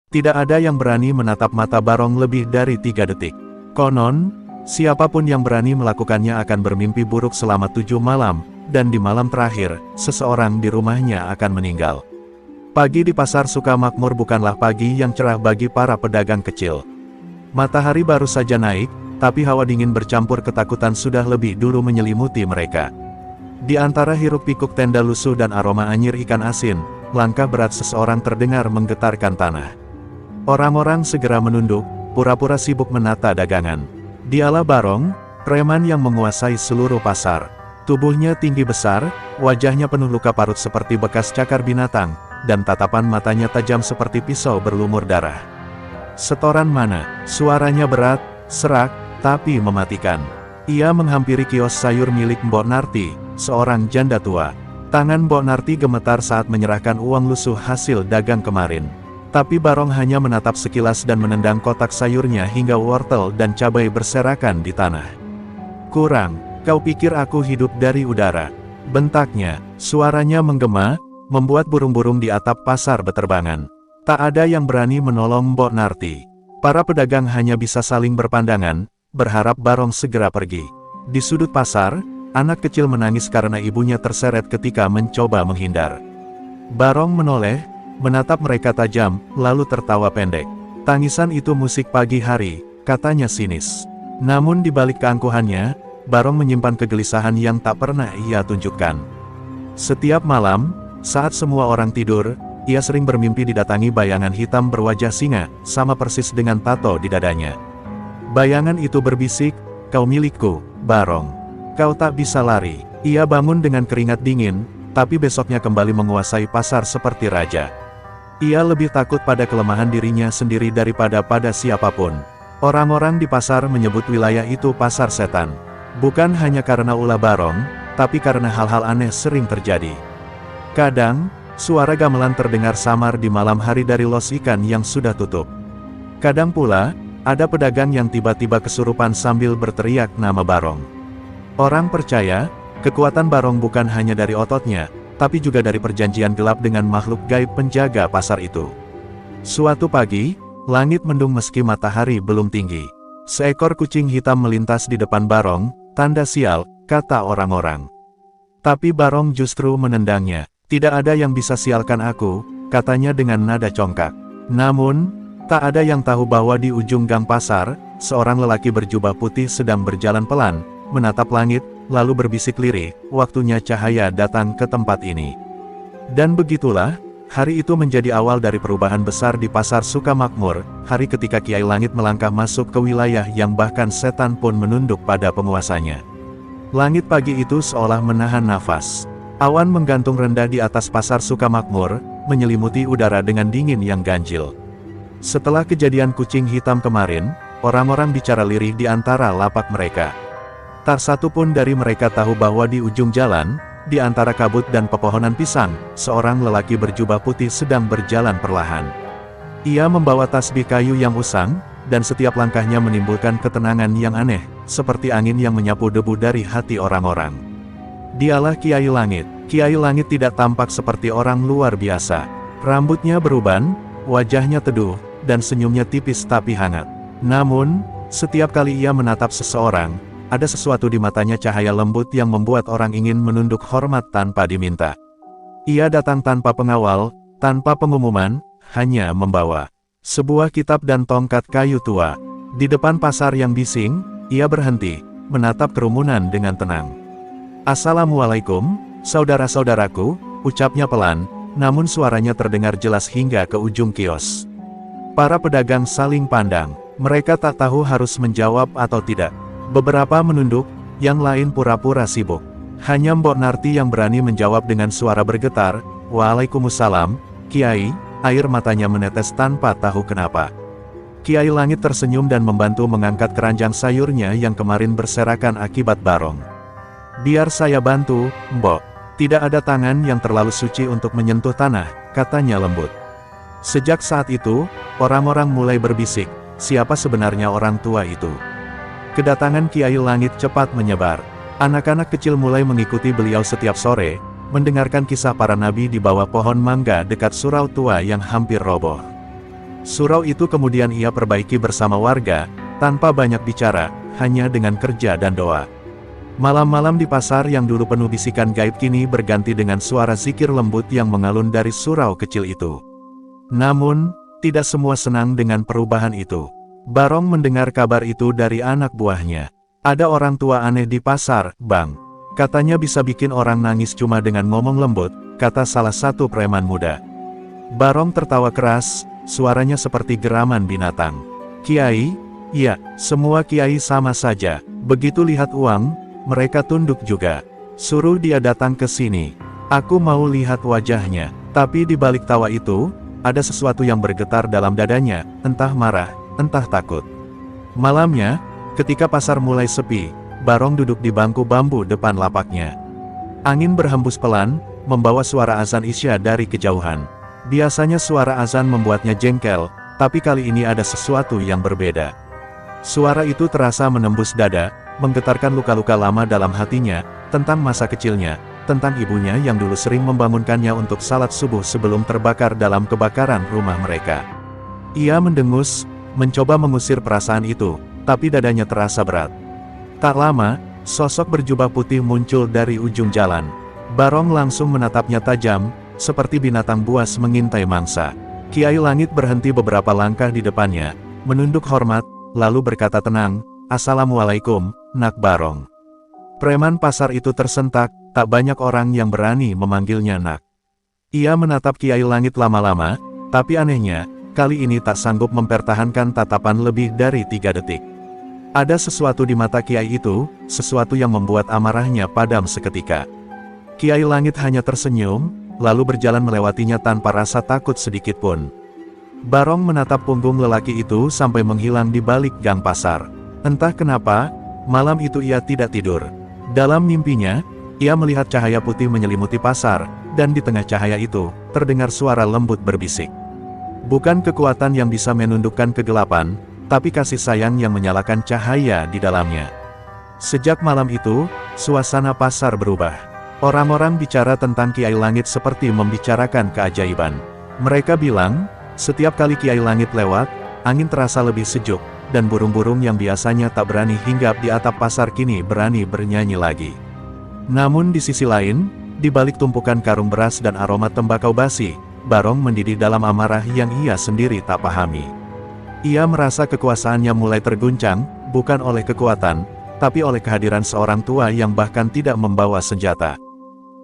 Tidak ada yang berani menatap mata Barong lebih dari 3 detik. Konon, siapapun yang berani melakukannya akan bermimpi buruk selama 7 malam, dan di malam terakhir, seseorang di rumahnya akan meninggal. Pagi di pasar Sukamakmur bukanlah pagi yang cerah bagi para pedagang kecil. Matahari baru saja naik, tapi hawa dingin bercampur ketakutan sudah lebih dulu menyelimuti mereka. Di antara hiruk-pikuk tenda lusuh dan aroma anyir ikan asin, langkah berat seseorang terdengar menggetarkan tanah. Orang-orang segera menunduk, pura-pura sibuk menata dagangan. Dialah Barong, preman yang menguasai seluruh pasar. Tubuhnya tinggi besar, wajahnya penuh luka parut seperti bekas cakar binatang, dan tatapan matanya tajam seperti pisau berlumur darah. "Setoran mana?" Suaranya berat, serak, tapi mematikan. Ia menghampiri kios sayur milik Mbok Narti, seorang janda tua. Tangan Mbok Narti gemetar saat menyerahkan uang lusuh hasil dagang kemarin. Tapi Barong hanya menatap sekilas dan menendang kotak sayurnya hingga wortel dan cabai berserakan di tanah. "Kurang, kau pikir aku hidup dari udara?" bentaknya. Suaranya menggema, membuat burung-burung di atap pasar beterbangan. Tak ada yang berani menolong Mbok Narti. Para pedagang hanya bisa saling berpandangan, berharap Barong segera pergi. Di sudut pasar, anak kecil menangis karena ibunya terseret ketika mencoba menghindar. Barong menoleh, menatap mereka tajam, lalu tertawa pendek. "Tangisan itu musik pagi hari," katanya sinis. Namun di balik keangkuhannya, Barong menyimpan kegelisahan yang tak pernah ia tunjukkan. Setiap malam, saat semua orang tidur, ia sering bermimpi didatangi bayangan hitam berwajah singa, sama persis dengan tato di dadanya. Bayangan itu berbisik, "Kau milikku, Barong. Kau tak bisa lari." Ia bangun dengan keringat dingin, tapi besoknya kembali menguasai pasar seperti raja. Ia lebih takut pada kelemahan dirinya sendiri daripada pada siapapun. Orang-orang di pasar menyebut wilayah itu pasar setan. Bukan hanya karena ulah Barong, tapi karena hal-hal aneh sering terjadi. Kadang, suara gamelan terdengar samar di malam hari dari los ikan yang sudah tutup. Kadang pula, ada pedagang yang tiba-tiba kesurupan sambil berteriak nama Barong. Orang percaya, kekuatan Barong bukan hanya dari ototnya, tapi juga dari perjanjian gelap dengan makhluk gaib penjaga pasar itu. Suatu pagi, langit mendung meski matahari belum tinggi. Seekor kucing hitam melintas di depan Barong, tanda sial, kata orang-orang. Tapi Barong justru menendangnya. "Tidak ada yang bisa sialkan aku," katanya dengan nada congkak. Namun, tak ada yang tahu bahwa di ujung gang pasar, seorang lelaki berjubah putih sedang berjalan pelan, menatap langit, lalu berbisik lirih, "Waktunya cahaya datang ke tempat ini." Dan begitulah, hari itu menjadi awal dari perubahan besar di pasar Sukamakmur, hari ketika Kiai Langit melangkah masuk ke wilayah yang bahkan setan pun menunduk pada penguasanya. Langit pagi itu seolah menahan nafas. Awan menggantung rendah di atas pasar Sukamakmur, menyelimuti udara dengan dingin yang ganjil. Setelah kejadian kucing hitam kemarin, orang-orang bicara lirih di antara lapak mereka. Tak satu pun dari mereka tahu bahwa di ujung jalan, di antara kabut dan pepohonan pisang, seorang lelaki berjubah putih sedang berjalan perlahan. Ia membawa tasbih kayu yang usang, dan setiap langkahnya menimbulkan ketenangan yang aneh, seperti angin yang menyapu debu dari hati orang-orang. Dialah Kiai Langit. Kiai Langit tidak tampak seperti orang luar biasa. Rambutnya beruban, wajahnya teduh, dan senyumnya tipis tapi hangat. Namun, setiap kali ia menatap seseorang, ada sesuatu di matanya, cahaya lembut yang membuat orang ingin menunduk hormat tanpa diminta. Ia datang tanpa pengawal, tanpa pengumuman, hanya membawa sebuah kitab dan tongkat kayu tua. Di depan pasar yang bising, ia berhenti, menatap kerumunan dengan tenang. "Assalamualaikum, saudara-saudaraku," ucapnya pelan, namun suaranya terdengar jelas hingga ke ujung kios. Para pedagang saling pandang, mereka tak tahu harus menjawab atau tidak. Beberapa menunduk, yang lain pura-pura sibuk. Hanya Mbok Narti yang berani menjawab dengan suara bergetar, "Waalaikumsalam, Kiai." Air matanya menetes tanpa tahu kenapa. Kiai Langit tersenyum dan membantu mengangkat keranjang sayurnya yang kemarin berserakan akibat Barong. "Biar saya bantu, Mbok. Tidak ada tangan yang terlalu suci untuk menyentuh tanah," katanya lembut. Sejak saat itu, orang-orang mulai berbisik, siapa sebenarnya orang tua itu. Kedatangan Kiai Langit cepat menyebar. Anak-anak kecil mulai mengikuti beliau setiap sore, mendengarkan kisah para nabi di bawah pohon mangga dekat surau tua yang hampir roboh. Surau itu kemudian ia perbaiki bersama warga, tanpa banyak bicara, hanya dengan kerja dan doa. Malam-malam di pasar yang dulu penuh bisikan gaib kini berganti dengan suara zikir lembut yang mengalun dari surau kecil itu. Namun, tidak semua senang dengan perubahan itu. Barong mendengar kabar itu dari anak buahnya. Ada orang tua aneh di pasar, Bang. Katanya bisa bikin orang nangis cuma dengan ngomong lembut, kata salah satu preman muda. Barong tertawa keras, suaranya seperti geraman binatang. Kiai? Iya, semua kiai sama saja. Begitu lihat uang, mereka tunduk juga. Suruh dia datang ke sini. Aku mau lihat wajahnya. Tapi di balik tawa itu, ada sesuatu yang bergetar dalam dadanya, entah marah, entah takut. Malamnya, ketika pasar mulai sepi, Barong duduk di bangku bambu depan lapaknya. Angin berhembus pelan, membawa suara azan Isya dari kejauhan. Biasanya suara azan membuatnya jengkel, tapi kali ini ada sesuatu yang berbeda. Suara itu terasa menembus dada, menggetarkan luka-luka lama dalam hatinya, tentang masa kecilnya, tentang ibunya yang dulu sering membangunkannya untuk salat subuh sebelum terbakar dalam kebakaran rumah mereka. Ia mendengus, mencoba mengusir perasaan itu, tapi dadanya terasa berat. Tak lama, sosok berjubah putih muncul dari ujung jalan. Barong langsung menatapnya tajam, seperti binatang buas mengintai mangsa. Kiai Langit berhenti beberapa langkah di depannya, menunduk hormat, lalu berkata tenang, "Assalamualaikum, Nak Barong." Preman pasar itu tersentak, tak banyak orang yang berani memanggilnya Nak. Ia menatap Kiai Langit lama-lama, tapi anehnya, kali ini tak sanggup mempertahankan tatapan lebih dari 3 detik. Ada sesuatu di mata Kiai itu, sesuatu yang membuat amarahnya padam seketika. Kiai Langit hanya tersenyum, lalu berjalan melewatinya tanpa rasa takut sedikitpun. Barong menatap punggung lelaki itu sampai menghilang di balik gang pasar. Entah kenapa, malam itu ia tidak tidur. Dalam mimpinya, ia melihat cahaya putih menyelimuti pasar, dan di tengah cahaya itu, terdengar suara lembut berbisik. Bukan kekuatan yang bisa menundukkan kegelapan, tapi kasih sayang yang menyalakan cahaya di dalamnya. Sejak malam itu, suasana pasar berubah. Orang-orang bicara tentang Kiai Langit seperti membicarakan keajaiban. Mereka bilang, setiap kali Kiai Langit lewat, angin terasa lebih sejuk, dan burung-burung yang biasanya tak berani hinggap di atap pasar kini berani bernyanyi lagi. Namun di sisi lain, di balik tumpukan karung beras dan aroma tembakau basi, Barong mendidih dalam amarah yang ia sendiri tak pahami. Ia merasa kekuasaannya mulai terguncang, bukan oleh kekuatan, tapi oleh kehadiran seorang tua yang bahkan tidak membawa senjata.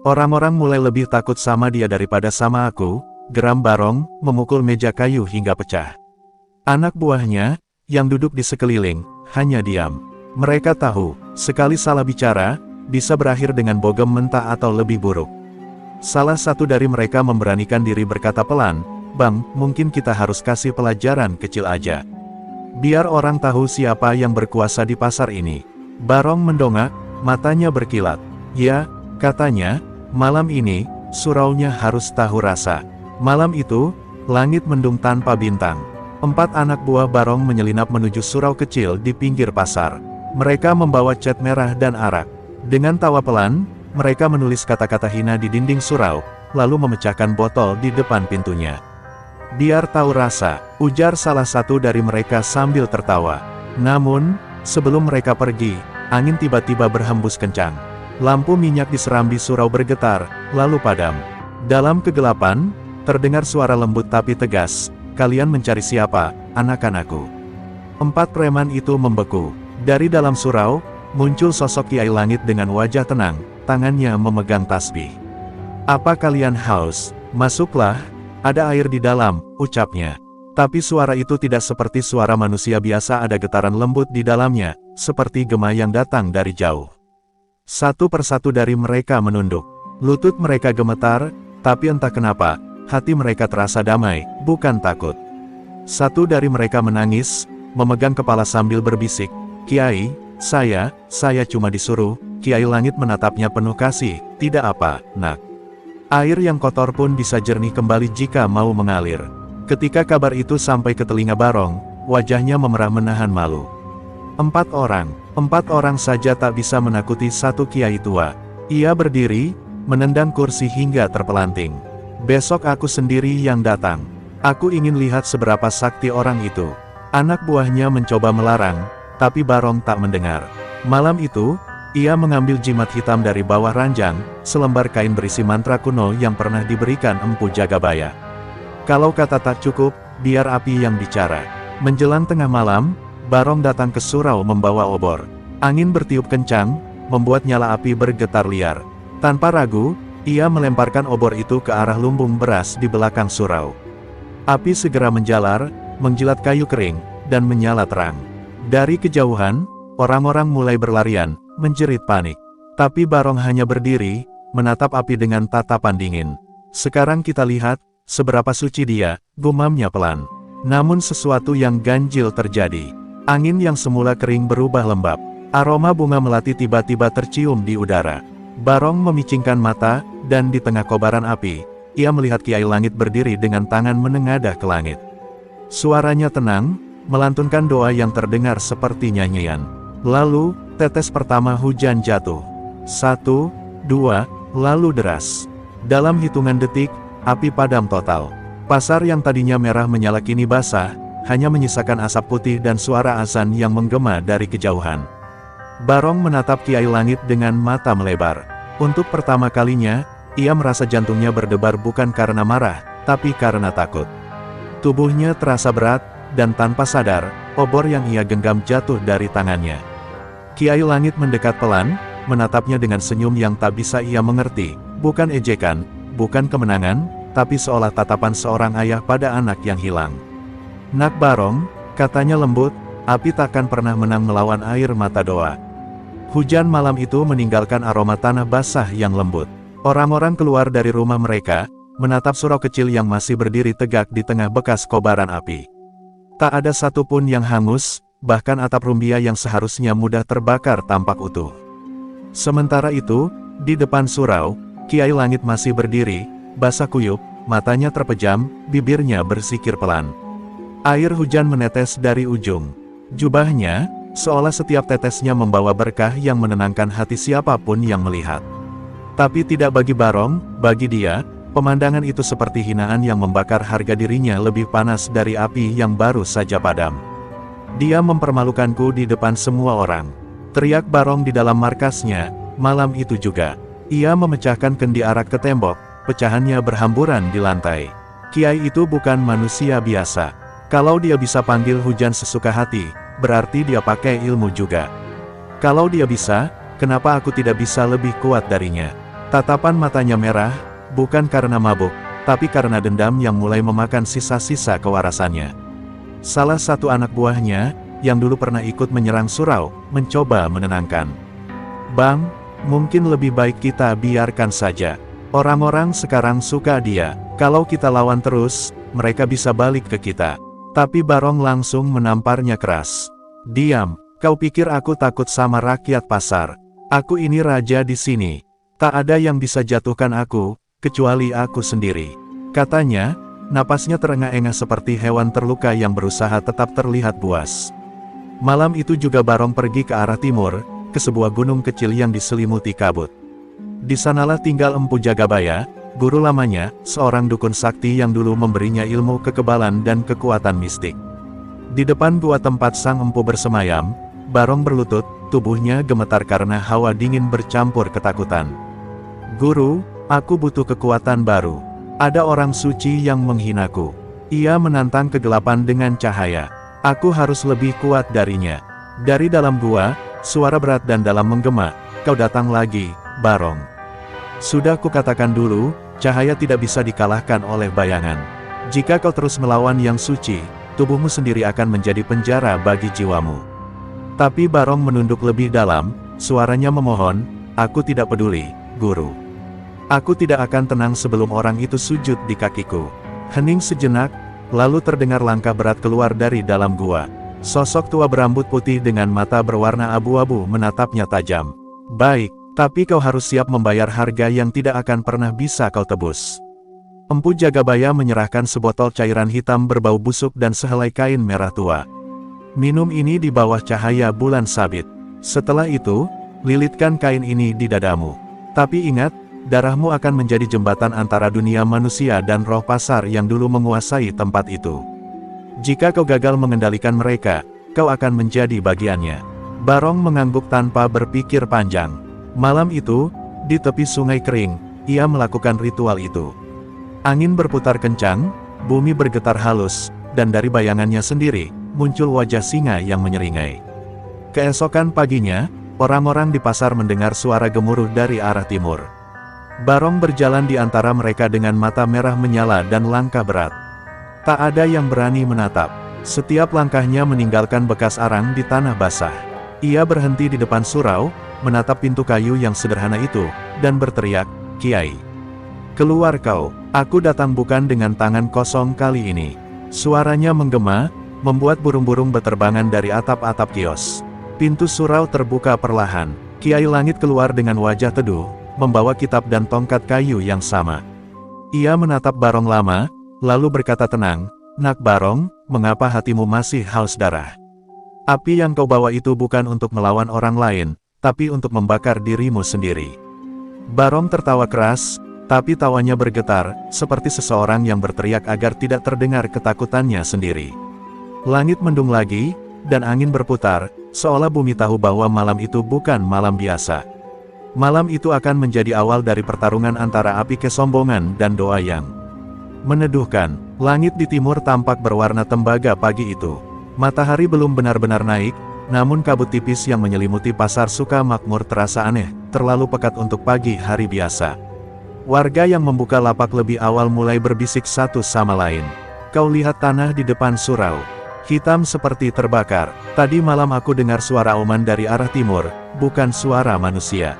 Orang-orang mulai lebih takut sama dia daripada sama aku, geram Barong, memukul meja kayu hingga pecah. Anak buahnya, yang duduk di sekeliling, hanya diam. Mereka tahu, sekali salah bicara, bisa berakhir dengan bogem mentah atau lebih buruk. Salah satu dari mereka memberanikan diri berkata pelan, "Bang, mungkin kita harus kasih pelajaran kecil aja. Biar orang tahu siapa yang berkuasa di pasar ini." Barong mendongak, matanya berkilat. "Ya," katanya, "malam ini, suraunya harus tahu rasa." Malam itu, langit mendung tanpa bintang. 4 anak buah Barong menyelinap menuju surau kecil di pinggir pasar. Mereka membawa cat merah dan arak. Dengan tawa pelan, mereka menulis kata-kata hina di dinding surau, lalu memecahkan botol di depan pintunya. "Biar tahu rasa," ujar salah satu dari mereka sambil tertawa. Namun, sebelum mereka pergi, angin tiba-tiba berhembus kencang. Lampu minyak di serambi surau bergetar, lalu padam. Dalam kegelapan, terdengar suara lembut tapi tegas, "Kalian mencari siapa, anak-anakku?" 4 preman itu membeku. Dari dalam surau, muncul sosok Kiai Langit dengan wajah tenang, tangannya memegang tasbih. "Apa kalian haus? Masuklah, ada air di dalam," ucapnya. Tapi suara itu tidak seperti suara manusia biasa, ada getaran lembut di dalamnya, seperti gema yang datang dari jauh. Satu persatu dari mereka menunduk. Lutut mereka gemetar, tapi entah kenapa, hati mereka terasa damai, bukan takut. Satu dari mereka menangis, memegang kepala sambil berbisik, "Kiai, saya cuma disuruh." Kiai Langit menatapnya penuh kasih, "Tidak apa, Nak. Air yang kotor pun bisa jernih kembali jika mau mengalir." Ketika kabar itu sampai ke telinga Barong, wajahnya memerah menahan malu. 4 orang saja tak bisa menakuti satu kiai tua. Ia berdiri, menendang kursi hingga terpelanting. "Besok aku sendiri yang datang. Aku ingin lihat seberapa sakti orang itu. Anak buahnya mencoba melarang, tapi Barong tak mendengar. Malam itu, ia mengambil jimat hitam dari bawah ranjang, selembar kain berisi mantra kuno yang pernah diberikan Empu Jagabaya. Kalau kata tak cukup, biar api yang bicara. Menjelang tengah malam, Barong datang ke surau membawa obor. Angin bertiup kencang, membuat nyala api bergetar liar. Tanpa ragu, ia melemparkan obor itu ke arah lumbung beras di belakang surau. Api segera menjalar, menjilat kayu kering, dan menyala terang. Dari kejauhan, orang-orang mulai berlarian, menjerit panik. Tapi Barong hanya berdiri, menatap api dengan tatapan dingin. Sekarang kita lihat, seberapa suci dia, gumamnya pelan. Namun sesuatu yang ganjil terjadi. Angin yang semula kering berubah lembab. Aroma bunga melati tiba-tiba tercium di udara. Barong memicingkan mata, dan di tengah kobaran api, ia melihat Kiai Langit berdiri dengan tangan menengadah ke langit. Suaranya tenang, melantunkan doa yang terdengar seperti nyanyian. Lalu, tetes pertama hujan jatuh. 1, 2, lalu deras. Dalam hitungan detik, api padam total. Pasar yang tadinya merah menyala kini basah, hanya menyisakan asap putih dan suara azan yang menggema dari kejauhan. Barong menatap Kiai Langit dengan mata melebar. Untuk pertama kalinya, ia merasa jantungnya berdebar bukan karena marah, tapi karena takut. Tubuhnya terasa berat, dan tanpa sadar, obor yang ia genggam jatuh dari tangannya. Kiai Langit mendekat pelan, menatapnya dengan senyum yang tak bisa ia mengerti, bukan ejekan, bukan kemenangan, tapi seolah tatapan seorang ayah pada anak yang hilang. "Nak Barong," katanya lembut, "api takkan pernah menang melawan air mata doa." Hujan malam itu meninggalkan aroma tanah basah yang lembut. Orang-orang keluar dari rumah mereka, menatap surau kecil yang masih berdiri tegak di tengah bekas kobaran api. Tak ada satupun yang hangus, bahkan atap rumbia yang seharusnya mudah terbakar tampak utuh. Sementara itu, di depan surau, Kiai Langit masih berdiri, basah kuyup, matanya terpejam, bibirnya bersikir pelan. Air hujan menetes dari ujung jubahnya, seolah setiap tetesnya membawa berkah yang menenangkan hati siapapun yang melihat. Tapi tidak bagi Barong, bagi dia, pemandangan itu seperti hinaan yang membakar harga dirinya lebih panas dari api yang baru saja padam. "Dia mempermalukanku di depan semua orang," teriak Barong di dalam markasnya. Malam itu juga, ia memecahkan kendi arak ke tembok, pecahannya berhamburan di lantai. Kiai itu bukan manusia biasa. Kalau dia bisa panggil hujan sesuka hati, berarti dia pakai ilmu juga. Kalau dia bisa, kenapa aku tidak bisa lebih kuat darinya? Tatapan matanya merah, bukan karena mabuk, tapi karena dendam yang mulai memakan sisa-sisa kewarasannya. Salah satu anak buahnya, yang dulu pernah ikut menyerang surau, mencoba menenangkan. "Bang, mungkin lebih baik kita biarkan saja. Orang-orang sekarang suka dia. Kalau kita lawan terus, mereka bisa balik ke kita." Tapi Barong langsung menamparnya keras. "Diam, kau pikir aku takut sama rakyat pasar? Aku ini raja di sini. Tak ada yang bisa jatuhkan aku, kecuali aku sendiri," katanya, napasnya terengah-engah seperti hewan terluka yang berusaha tetap terlihat buas. Malam itu juga Barong pergi ke arah timur, ke sebuah gunung kecil yang diselimuti kabut. Di sanalah tinggal Empu Jagabaya, guru lamanya, seorang dukun sakti yang dulu memberinya ilmu kekebalan dan kekuatan mistik. Di depan gua tempat sang empu bersemayam, Barong berlutut, tubuhnya gemetar karena hawa dingin bercampur ketakutan. "Guru, aku butuh kekuatan baru. Ada orang suci yang menghinaku. Ia menantang kegelapan dengan cahaya. Aku harus lebih kuat darinya." Dari dalam gua, suara berat dan dalam menggema, "Kau datang lagi, Barong. Sudah kukatakan dulu, cahaya tidak bisa dikalahkan oleh bayangan. Jika kau terus melawan yang suci, tubuhmu sendiri akan menjadi penjara bagi jiwamu." Tapi Barong menunduk lebih dalam, suaranya memohon, "Aku tidak peduli, Guru. Aku tidak akan tenang sebelum orang itu sujud di kakiku." Hening sejenak, lalu terdengar langkah berat keluar dari dalam gua. Sosok tua berambut putih dengan mata berwarna abu-abu menatapnya tajam. "Baik, tapi kau harus siap membayar harga yang tidak akan pernah bisa kau tebus." Empu Jagabaya menyerahkan sebotol cairan hitam berbau busuk dan sehelai kain merah tua. "Minum ini di bawah cahaya bulan sabit. Setelah itu, lilitkan kain ini di dadamu. Tapi ingat, darahmu akan menjadi jembatan antara dunia manusia dan roh pasar yang dulu menguasai tempat itu. Jika kau gagal mengendalikan mereka, kau akan menjadi bagiannya. Barong mengangguk tanpa berpikir panjang. Malam itu, di tepi sungai kering, ia melakukan ritual itu. Angin berputar kencang, bumi bergetar halus, dan dari bayangannya sendiri, muncul wajah singa yang menyeringai. Keesokan paginya, orang-orang di pasar mendengar suara gemuruh dari arah timur. Barong berjalan di antara mereka dengan mata merah menyala dan langkah berat. Tak ada yang berani menatap. Setiap langkahnya meninggalkan bekas arang di tanah basah. Ia berhenti di depan surau, menatap pintu kayu yang sederhana itu, dan berteriak, "Kiai, keluar kau, aku datang bukan dengan tangan kosong kali ini." Suaranya menggema, membuat burung-burung beterbangan dari atap-atap kios. Pintu surau terbuka perlahan. Kiai Langit keluar dengan wajah teduh, membawa kitab dan tongkat kayu yang sama. Ia menatap Barong lama, lalu berkata tenang, "Nak Barong, mengapa hatimu masih haus darah? Api yang kau bawa itu bukan untuk melawan orang lain, tapi untuk membakar dirimu sendiri." Barong tertawa keras, tapi tawanya bergetar, seperti seseorang yang berteriak agar tidak terdengar ketakutannya sendiri. Langit mendung lagi, dan angin berputar, seolah bumi tahu bahwa malam itu bukan malam biasa. Malam itu akan menjadi awal dari pertarungan antara api kesombongan dan doa yang meneduhkan. Langit di timur tampak berwarna tembaga pagi itu. Matahari belum benar-benar naik, namun kabut tipis yang menyelimuti pasar Sukamakmur terasa aneh, terlalu pekat untuk pagi hari biasa. Warga yang membuka lapak lebih awal mulai berbisik satu sama lain. "Kau lihat tanah di depan surau. Hitam seperti terbakar. Tadi malam aku dengar suara auman dari arah timur, bukan suara manusia."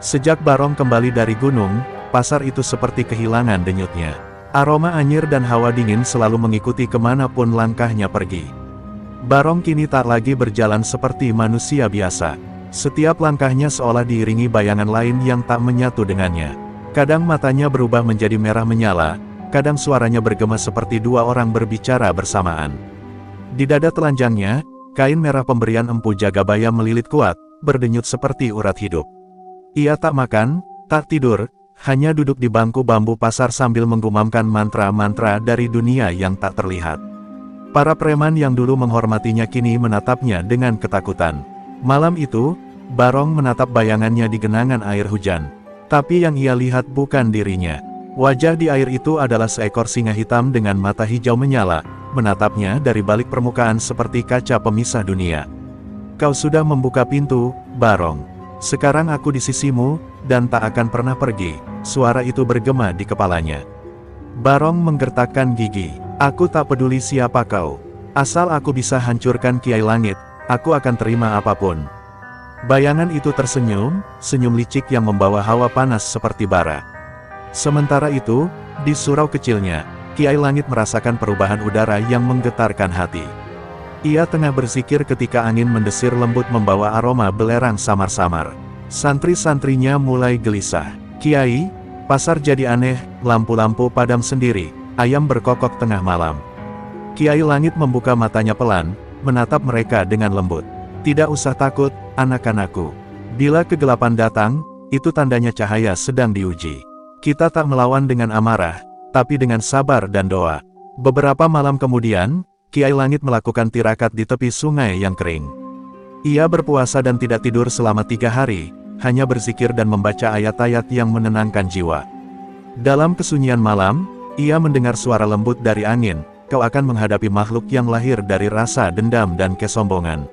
Sejak Barong kembali dari gunung, pasar itu seperti kehilangan denyutnya. Aroma anyir dan hawa dingin selalu mengikuti kemanapun langkahnya pergi. Barong kini tak lagi berjalan seperti manusia biasa. Setiap langkahnya seolah diiringi bayangan lain yang tak menyatu dengannya. Kadang matanya berubah menjadi merah menyala, kadang suaranya bergema seperti dua orang berbicara bersamaan. Di dada telanjangnya, kain merah pemberian Empu Jagabaya melilit kuat, berdenyut seperti urat hidup. Ia tak makan, tak tidur, hanya duduk di bangku bambu pasar sambil menggumamkan mantra-mantra dari dunia yang tak terlihat. Para preman yang dulu menghormatinya kini menatapnya dengan ketakutan. Malam itu, Barong menatap bayangannya di genangan air hujan. Tapi yang ia lihat bukan dirinya. Wajah di air itu adalah seekor singa hitam dengan mata hijau menyala, menatapnya dari balik permukaan seperti kaca pemisah dunia. "Kau sudah membuka pintu, Barong. Sekarang aku di sisimu, dan tak akan pernah pergi." Suara itu bergema di kepalanya. Barong menggertakkan gigi. "Aku tak peduli siapa kau. Asal aku bisa hancurkan Kiai Langit, aku akan terima apapun." Bayangan itu tersenyum, senyum licik yang membawa hawa panas seperti bara. Sementara itu, di surau kecilnya, Kiai Langit merasakan perubahan udara yang menggetarkan hati. Ia tengah berzikir ketika angin mendesir lembut membawa aroma belerang samar-samar. Santri-santrinya mulai gelisah. "Kiai, pasar jadi aneh, lampu-lampu padam sendiri, ayam berkokok tengah malam." Kiai Langit membuka matanya pelan, menatap mereka dengan lembut. "Tidak usah takut, anak-anakku. Bila kegelapan datang, itu tandanya cahaya sedang diuji. Kita tak melawan dengan amarah, tapi dengan sabar dan doa." Beberapa malam kemudian, Kiai Langit melakukan tirakat di tepi sungai yang kering. Ia berpuasa dan tidak tidur selama 3 hari, hanya berzikir dan membaca ayat-ayat yang menenangkan jiwa. Dalam kesunyian malam, ia mendengar suara lembut dari angin, "Kau akan menghadapi makhluk yang lahir dari rasa dendam dan kesombongan.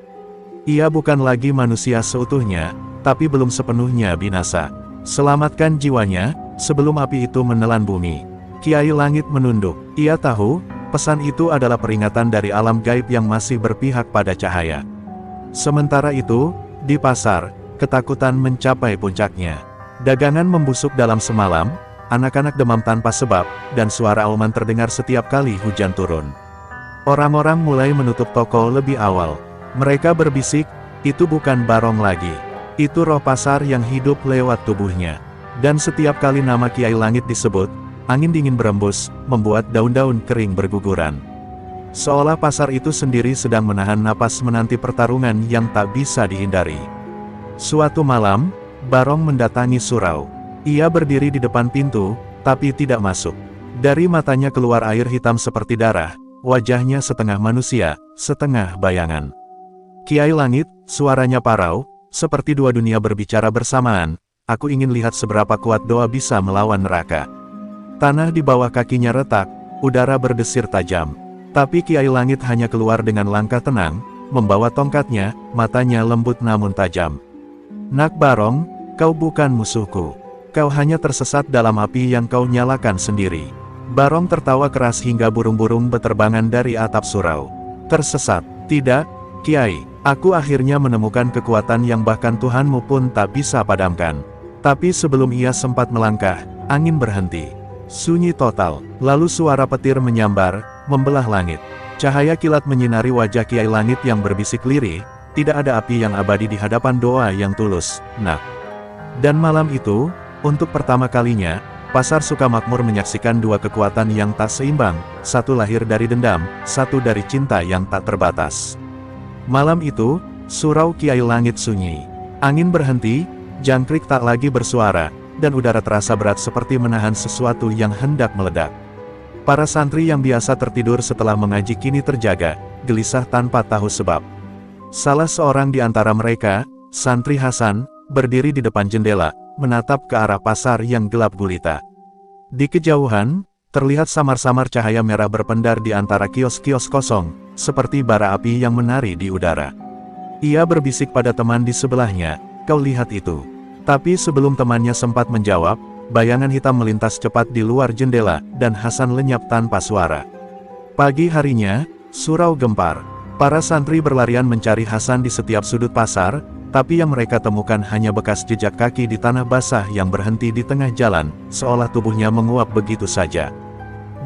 Ia bukan lagi manusia seutuhnya, tapi belum sepenuhnya binasa. Selamatkan jiwanya, sebelum api itu menelan bumi." Kiai Langit menunduk. Ia tahu, pesan itu adalah peringatan dari alam gaib yang masih berpihak pada cahaya. Sementara itu, di pasar, ketakutan mencapai puncaknya. Dagangan membusuk dalam semalam, anak-anak demam tanpa sebab, dan suara auman terdengar setiap kali hujan turun. Orang-orang mulai menutup toko lebih awal. Mereka berbisik, "Itu bukan Barong lagi. Itu roh pasar yang hidup lewat tubuhnya." Dan setiap kali nama Kiai Langit disebut, angin dingin berembus, membuat daun-daun kering berguguran. Seolah pasar itu sendiri sedang menahan napas menanti pertarungan yang tak bisa dihindari. Suatu malam, Barong mendatangi surau. Ia berdiri di depan pintu, tapi tidak masuk. Dari matanya keluar air hitam seperti darah, wajahnya setengah manusia, setengah bayangan. Kiai Langit, suaranya parau, seperti dua dunia berbicara bersamaan. Aku ingin lihat seberapa kuat doa bisa melawan neraka. Tanah di bawah kakinya retak, udara berdesir tajam. Tapi Kiai Langit hanya keluar dengan langkah tenang, membawa tongkatnya, matanya lembut namun tajam. Nak Barong, kau bukan musuhku. Kau hanya tersesat dalam api yang kau nyalakan sendiri. Barong tertawa keras hingga burung-burung beterbangan dari atap surau. Tersesat? Tidak, Kiai. Aku akhirnya menemukan kekuatan yang bahkan Tuhanmu pun tak bisa padamkan. Tapi sebelum ia sempat melangkah, angin berhenti. Sunyi total, lalu suara petir menyambar, membelah langit. Cahaya kilat menyinari wajah Kiai Langit yang berbisik lirih, tidak ada api yang abadi di hadapan doa yang tulus, nak. Dan malam itu, untuk pertama kalinya, Pasar Sukamakmur menyaksikan dua kekuatan yang tak seimbang, satu lahir dari dendam, satu dari cinta yang tak terbatas. Malam itu, surau Kiai Langit sunyi. Angin berhenti, jangkrik tak lagi bersuara, dan udara terasa berat seperti menahan sesuatu yang hendak meledak. Para santri yang biasa tertidur setelah mengaji kini terjaga, gelisah tanpa tahu sebab. Salah seorang di antara mereka, Santri Hasan, berdiri di depan jendela, menatap ke arah pasar yang gelap gulita. Di kejauhan, terlihat samar-samar cahaya merah berpendar di antara kios-kios kosong, seperti bara api yang menari di udara. Ia berbisik pada teman di sebelahnya, "Kau lihat itu." Tapi sebelum temannya sempat menjawab, bayangan hitam melintas cepat di luar jendela, dan Hasan lenyap tanpa suara. Pagi harinya, surau gempar. Para santri berlarian mencari Hasan di setiap sudut pasar, tapi yang mereka temukan hanya bekas jejak kaki di tanah basah yang berhenti di tengah jalan, seolah tubuhnya menguap begitu saja.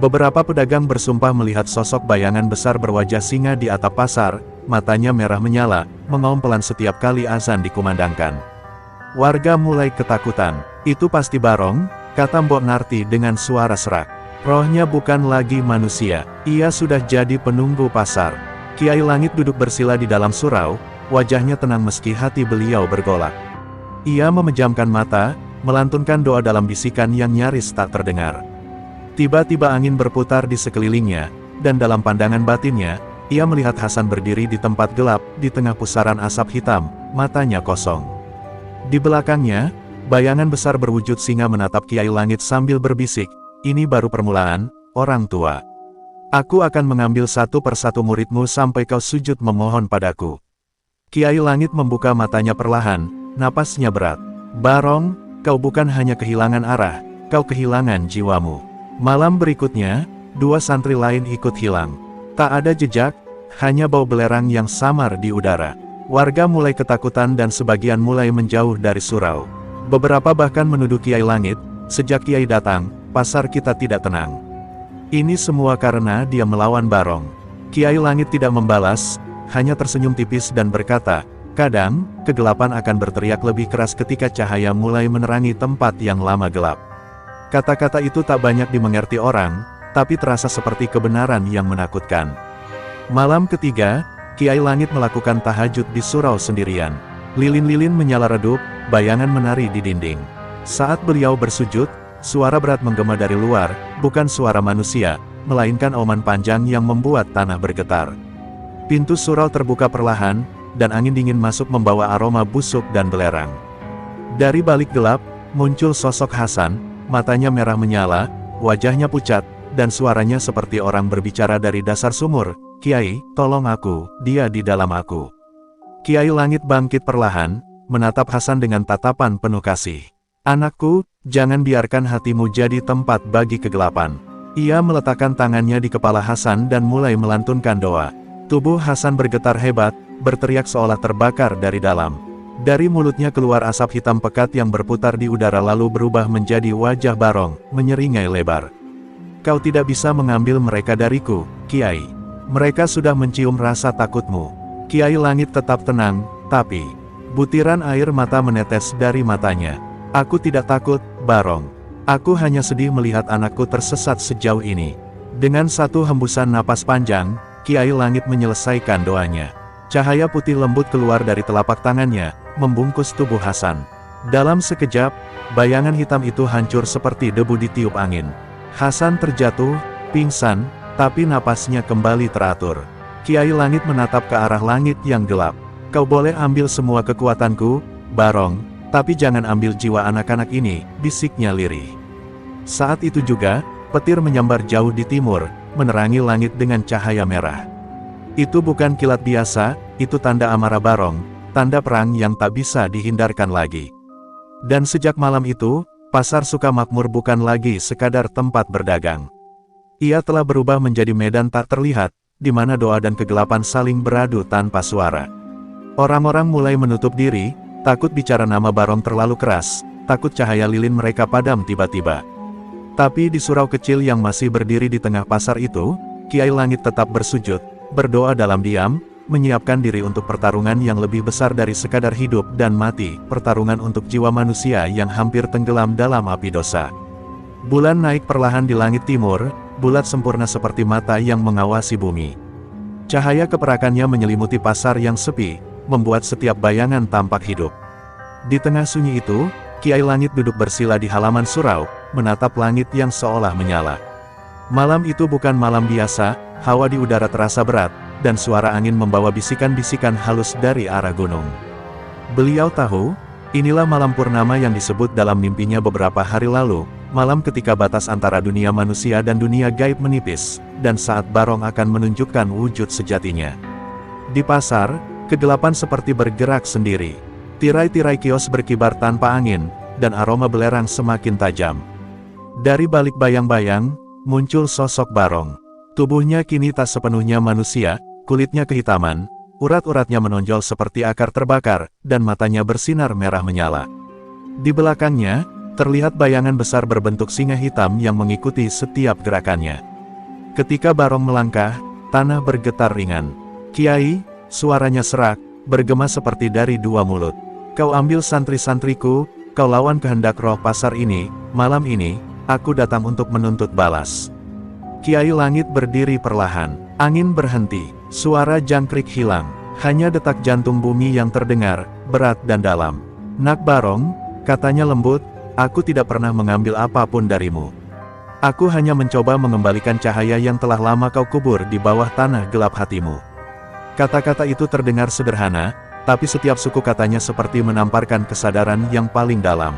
Beberapa pedagang bersumpah melihat sosok bayangan besar berwajah singa di atap pasar, matanya merah menyala, mengaum pelan setiap kali azan dikumandangkan. Warga mulai ketakutan. "Itu pasti Barong," kata Mbok Narti dengan suara serak. "Rohnya bukan lagi manusia, ia sudah jadi penunggu pasar." Kiai Langit duduk bersila di dalam surau, wajahnya tenang meski hati beliau bergolak. Ia memejamkan mata, melantunkan doa dalam bisikan yang nyaris tak terdengar. Tiba-tiba angin berputar di sekelilingnya, dan dalam pandangan batinnya, ia melihat Hasan berdiri di tempat gelap, di tengah pusaran asap hitam, matanya kosong. Di belakangnya, bayangan besar berwujud singa menatap Kiai Langit sambil berbisik, "Ini baru permulaan, orang tua. Aku akan mengambil satu persatu muridmu sampai kau sujud memohon padaku." Kiai Langit membuka matanya perlahan, napasnya berat. "Barong, kau bukan hanya kehilangan arah, kau kehilangan jiwamu." Malam berikutnya, dua santri lain ikut hilang. Tak ada jejak, hanya bau belerang yang samar di udara. Warga mulai ketakutan dan sebagian mulai menjauh dari surau. Beberapa bahkan menuduh Kiai Langit, "Sejak Kiai datang, pasar kita tidak tenang. Ini semua karena dia melawan Barong." Kiai Langit tidak membalas, hanya tersenyum tipis dan berkata, "Kadang, kegelapan akan berteriak lebih keras ketika cahaya mulai menerangi tempat yang lama gelap." Kata-kata itu tak banyak dimengerti orang, tapi terasa seperti kebenaran yang menakutkan. Malam ketiga, Kiai Langit melakukan tahajud di surau sendirian. Lilin-lilin menyala redup, bayangan menari di dinding. Saat beliau bersujud, suara berat menggema dari luar, bukan suara manusia, melainkan auman panjang yang membuat tanah bergetar. Pintu surau terbuka perlahan, dan angin dingin masuk membawa aroma busuk dan belerang. Dari balik gelap, muncul sosok Hasan, matanya merah menyala, wajahnya pucat, dan suaranya seperti orang berbicara dari dasar sumur, "Kiai, tolong aku, dia di dalam aku." Kiai Langit bangkit perlahan, menatap Hasan dengan tatapan penuh kasih. "Anakku, jangan biarkan hatimu jadi tempat bagi kegelapan." Ia meletakkan tangannya di kepala Hasan dan mulai melantunkan doa. Tubuh Hasan bergetar hebat, berteriak seolah terbakar dari dalam. Dari mulutnya keluar asap hitam pekat yang berputar di udara lalu berubah menjadi wajah Barong, menyeringai lebar. "Kau tidak bisa mengambil mereka dariku, Kiai. Mereka sudah mencium rasa takutmu." Kiai Langit tetap tenang, tapi butiran air mata menetes dari matanya. "Aku tidak takut, Barong. Aku hanya sedih melihat anakku tersesat sejauh ini." Dengan satu hembusan napas panjang, Kiai Langit menyelesaikan doanya. Cahaya putih lembut keluar dari telapak tangannya, membungkus tubuh Hasan. Dalam sekejap, bayangan hitam itu hancur seperti debu ditiup angin. Hasan terjatuh, pingsan, tapi napasnya kembali teratur. Kiai Langit menatap ke arah langit yang gelap. Kau boleh ambil semua kekuatanku, Barong, tapi jangan ambil jiwa anak-anak ini, bisiknya lirih. Saat itu juga, petir menyambar jauh di timur, menerangi langit dengan cahaya merah. Itu bukan kilat biasa, itu tanda amarah Barong, tanda perang yang tak bisa dihindarkan lagi. Dan sejak malam itu, pasar Sukamakmur bukan lagi sekadar tempat berdagang. Ia telah berubah menjadi medan tak terlihat, di mana doa dan kegelapan saling beradu tanpa suara. Orang-orang mulai menutup diri, takut bicara nama Barong terlalu keras, takut cahaya lilin mereka padam tiba-tiba. Tapi di surau kecil yang masih berdiri di tengah pasar itu, Kiai Langit tetap bersujud, berdoa dalam diam, menyiapkan diri untuk pertarungan yang lebih besar dari sekadar hidup dan mati, pertarungan untuk jiwa manusia yang hampir tenggelam dalam api dosa. Bulan naik perlahan di langit timur, bulat sempurna seperti mata yang mengawasi bumi. Cahaya keperakannya menyelimuti pasar yang sepi, membuat setiap bayangan tampak hidup. Di tengah sunyi itu, Kiai Langit duduk bersila di halaman surau, menatap langit yang seolah menyala. Malam itu bukan malam biasa, hawa di udara terasa berat, dan suara angin membawa bisikan-bisikan halus dari arah gunung. Beliau tahu, inilah malam purnama yang disebut dalam mimpinya beberapa hari lalu, malam ketika batas antara dunia manusia dan dunia gaib menipis, dan saat Barong akan menunjukkan wujud sejatinya. Di pasar, kegelapan seperti bergerak sendiri. Tirai-tirai kios berkibar tanpa angin, dan aroma belerang semakin tajam. Dari balik bayang-bayang, muncul sosok Barong. Tubuhnya kini tak sepenuhnya manusia, kulitnya kehitaman, urat-uratnya menonjol seperti akar terbakar, dan matanya bersinar merah menyala. Di belakangnya, terlihat bayangan besar berbentuk singa hitam yang mengikuti setiap gerakannya. Ketika Barong melangkah, tanah bergetar ringan. Kiai, suaranya serak, bergema seperti dari dua mulut. Kau ambil santri-santriku, kau lawan kehendak roh pasar ini, malam ini, aku datang untuk menuntut balas. Kiai Langit berdiri perlahan, angin berhenti, suara jangkrik hilang, hanya detak jantung bumi yang terdengar, berat dan dalam. Nak Barong, katanya lembut, aku tidak pernah mengambil apapun darimu. Aku hanya mencoba mengembalikan cahaya yang telah lama kau kubur di bawah tanah gelap hatimu. Kata-kata itu terdengar sederhana, tapi setiap suku katanya seperti menamparkan kesadaran yang paling dalam.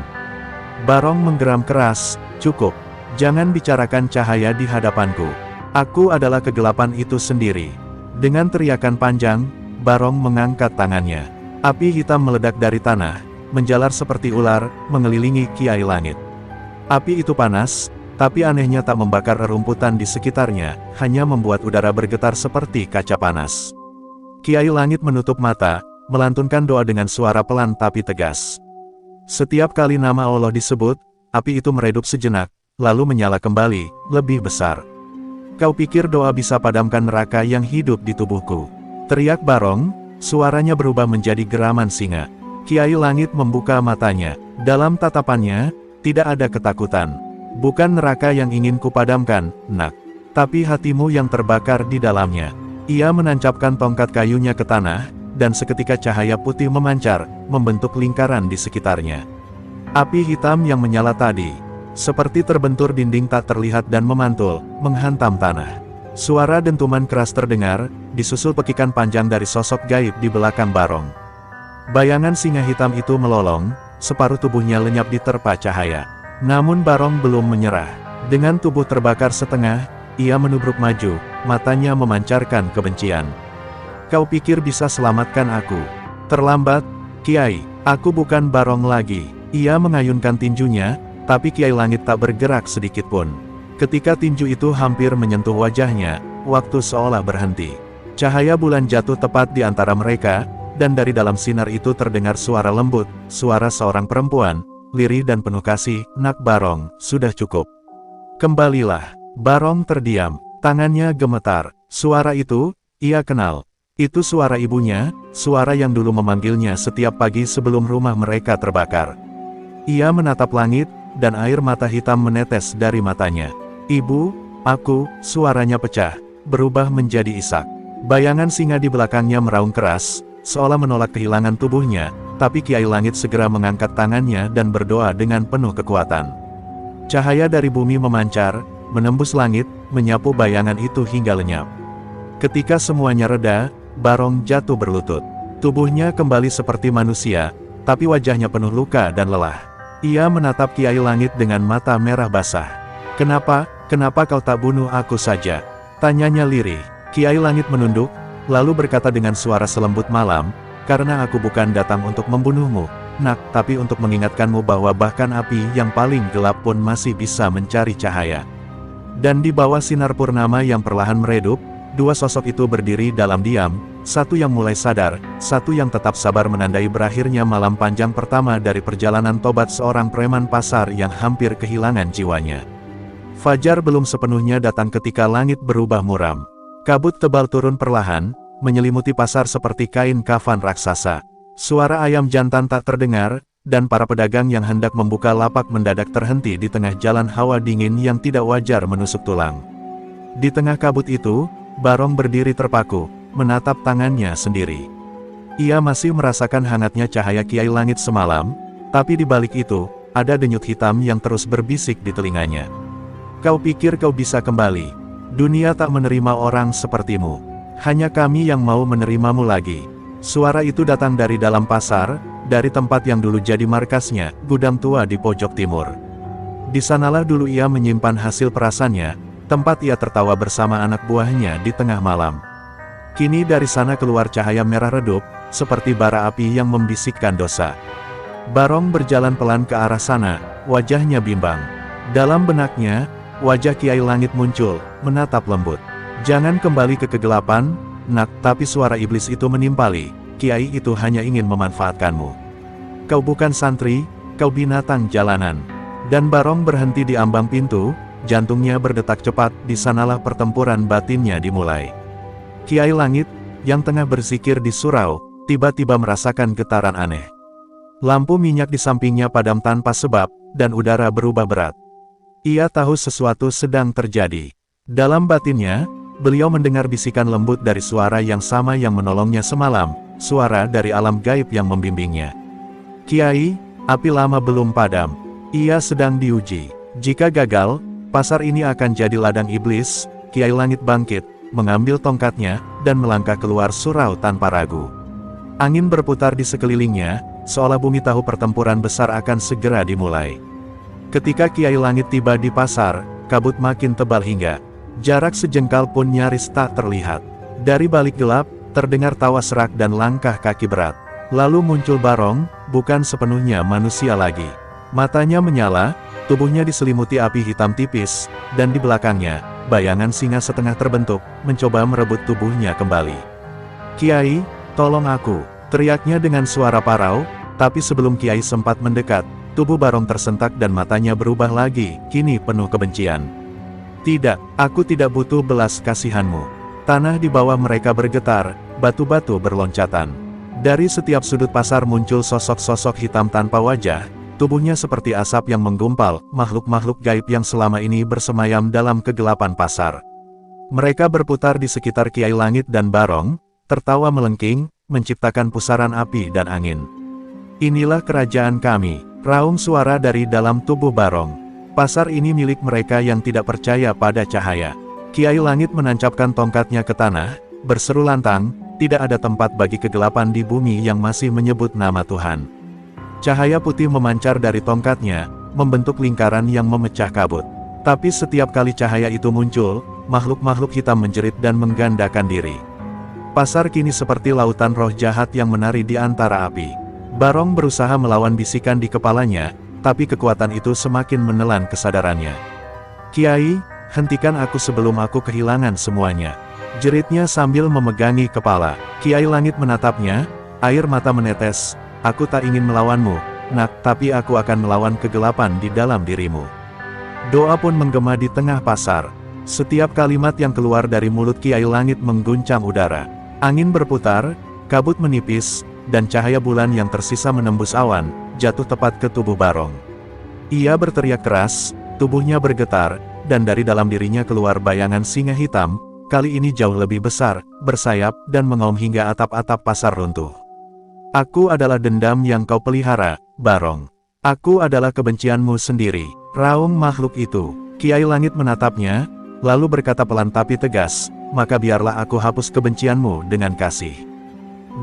Barong menggeram keras, cukup. Jangan bicarakan cahaya di hadapanku. Aku adalah kegelapan itu sendiri. Dengan teriakan panjang, Barong mengangkat tangannya. Api hitam meledak dari tanah, menjalar seperti ular, mengelilingi Kiai Langit. Api itu panas, tapi anehnya tak membakar rerumputan di sekitarnya, hanya membuat udara bergetar seperti kaca panas. Kiai Langit menutup mata, melantunkan doa dengan suara pelan tapi tegas. Setiap kali nama Allah disebut, api itu meredup sejenak, lalu menyala kembali, lebih besar. Kau pikir doa bisa padamkan neraka yang hidup di tubuhku? Teriak Barong, suaranya berubah menjadi geraman singa. Kiai Langit membuka matanya. Dalam tatapannya, tidak ada ketakutan. Bukan neraka yang ingin kupadamkan, nak. Tapi hatimu yang terbakar di dalamnya. Ia menancapkan tongkat kayunya ke tanah, dan seketika cahaya putih memancar, membentuk lingkaran di sekitarnya. Api hitam yang menyala tadi, seperti terbentur dinding tak terlihat dan memantul, menghantam tanah. Suara dentuman keras terdengar, disusul pekikan panjang dari sosok gaib di belakang Barong. Bayangan singa hitam itu melolong, separuh tubuhnya lenyap di terpa cahaya. Namun Barong belum menyerah. Dengan tubuh terbakar setengah, ia menubruk maju, matanya memancarkan kebencian. Kau pikir bisa selamatkan aku? Terlambat, Kiai, aku bukan Barong lagi. Ia mengayunkan tinjunya, tapi Kiai Langit tak bergerak sedikit pun. Ketika tinju itu hampir menyentuh wajahnya, waktu seolah berhenti. Cahaya bulan jatuh tepat di antara mereka, dan dari dalam sinar itu terdengar suara lembut, suara seorang perempuan, lirih dan penuh kasih, Nak Barong, sudah cukup. Kembalilah. Barong terdiam, tangannya gemetar. Suara itu, ia kenal. Itu suara ibunya, suara yang dulu memanggilnya setiap pagi sebelum rumah mereka terbakar. Ia menatap langit, dan air mata hitam menetes dari matanya. Ibu, aku, suaranya pecah, berubah menjadi isak. Bayangan singa di belakangnya meraung keras, seolah menolak kehilangan tubuhnya, tapi Kiai Langit segera mengangkat tangannya dan berdoa dengan penuh kekuatan. Cahaya dari bumi memancar, menembus langit, menyapu bayangan itu hingga lenyap. Ketika semuanya reda, Barong jatuh berlutut. Tubuhnya kembali seperti manusia, tapi wajahnya penuh luka dan lelah. Ia menatap Kiai Langit dengan mata merah basah. Kenapa kau tak bunuh aku saja? Tanyanya lirih. Kiai Langit menunduk, lalu berkata dengan suara selembut malam, karena aku bukan datang untuk membunuhmu, Nak, tapi untuk mengingatkanmu bahwa bahkan api yang paling gelap pun masih bisa mencari cahaya. Dan di bawah sinar purnama yang perlahan meredup, dua sosok itu berdiri dalam diam, satu yang mulai sadar, satu yang tetap sabar menandai berakhirnya malam panjang pertama dari perjalanan tobat seorang preman pasar yang hampir kehilangan jiwanya. Fajar belum sepenuhnya datang ketika langit berubah muram. Kabut tebal turun perlahan, menyelimuti pasar seperti kain kafan raksasa. Suara ayam jantan tak terdengar, dan para pedagang yang hendak membuka lapak mendadak terhenti di tengah jalan hawa dingin yang tidak wajar menusuk tulang. Di tengah kabut itu, Barong berdiri terpaku, menatap tangannya sendiri. Ia masih merasakan hangatnya cahaya Kiai Langit semalam, tapi di balik itu, ada denyut hitam yang terus berbisik di telinganya. Kau pikir kau bisa kembali? Dunia tak menerima orang sepertimu. Hanya kami yang mau menerimamu lagi. Suara itu datang dari dalam pasar, dari tempat yang dulu jadi markasnya, gudang tua di pojok timur. Di sanalah dulu ia menyimpan hasil perasannya, tempat ia tertawa bersama anak buahnya di tengah malam. Kini dari sana keluar cahaya merah redup, seperti bara api yang membisikkan dosa. Barong berjalan pelan ke arah sana, wajahnya bimbang. Dalam benaknya, wajah Kiai Langit muncul, menatap lembut. Jangan kembali ke kegelapan, Nak, tapi suara iblis itu menimpali, Kiai itu hanya ingin memanfaatkanmu. Kau bukan santri, kau binatang jalanan. Dan Barong berhenti di ambang pintu, jantungnya berdetak cepat, di sanalah pertempuran batinnya dimulai. Kiai Langit, yang tengah berzikir di surau, tiba-tiba merasakan getaran aneh. Lampu minyak di sampingnya padam tanpa sebab, dan udara berubah berat. Ia tahu sesuatu sedang terjadi. Dalam batinnya, beliau mendengar bisikan lembut dari suara yang sama yang menolongnya semalam, suara dari alam gaib yang membimbingnya. Kiai, api lama belum padam. Ia sedang diuji. Jika gagal, pasar ini akan jadi ladang iblis. Kiai Langit bangkit, mengambil tongkatnya, dan melangkah keluar surau tanpa ragu. Angin berputar di sekelilingnya, seolah bumi tahu pertempuran besar akan segera dimulai. Ketika Kiai Langit tiba di pasar, kabut makin tebal hingga jarak sejengkal pun nyaris tak terlihat. Dari balik gelap, terdengar tawa serak dan langkah kaki berat. Lalu muncul Barong, bukan sepenuhnya manusia lagi. Matanya menyala, tubuhnya diselimuti api hitam tipis, dan di belakangnya, bayangan singa setengah terbentuk, mencoba merebut tubuhnya kembali. Kiai, tolong aku, teriaknya dengan suara parau, tapi sebelum Kiai sempat mendekat, tubuh Barong tersentak dan matanya berubah lagi, kini penuh kebencian. Tidak, aku tidak butuh belas kasihanmu. Tanah di bawah mereka bergetar, batu-batu berloncatan. Dari setiap sudut pasar muncul sosok-sosok hitam tanpa wajah, tubuhnya seperti asap yang menggumpal, makhluk-makhluk gaib yang selama ini bersemayam dalam kegelapan pasar. Mereka berputar di sekitar Kiai Langit dan Barong, tertawa melengking, menciptakan pusaran api dan angin. Inilah kerajaan kami, raung suara dari dalam tubuh Barong. Pasar ini milik mereka yang tidak percaya pada cahaya. Kiai Langit menancapkan tongkatnya ke tanah, berseru lantang, tidak ada tempat bagi kegelapan di bumi yang masih menyebut nama Tuhan. Cahaya putih memancar dari tongkatnya, membentuk lingkaran yang memecah kabut. Tapi setiap kali cahaya itu muncul, makhluk-makhluk hitam menjerit dan menggandakan diri. Pasar kini seperti lautan roh jahat yang menari di antara api. Barong berusaha melawan bisikan di kepalanya, tapi kekuatan itu semakin menelan kesadarannya. Kiai, hentikan aku sebelum aku kehilangan semuanya. Jeritnya sambil memegangi kepala. Kiai Langit menatapnya, air mata menetes. Aku tak ingin melawanmu, Nak, tapi aku akan melawan kegelapan di dalam dirimu. Doa pun menggema di tengah pasar. Setiap kalimat yang keluar dari mulut Kiai Langit mengguncang udara. Angin berputar, kabut menipis, dan cahaya bulan yang tersisa menembus awan, jatuh tepat ke tubuh Barong. Ia berteriak keras, tubuhnya bergetar, dan dari dalam dirinya keluar bayangan singa hitam, kali ini jauh lebih besar, bersayap, dan mengaum hingga atap-atap pasar runtuh. Aku adalah dendam yang kau pelihara, Barong. Aku adalah kebencianmu sendiri, raung makhluk itu. Kiai Langit menatapnya, lalu berkata pelan tapi tegas, maka biarlah aku hapus kebencianmu dengan kasih.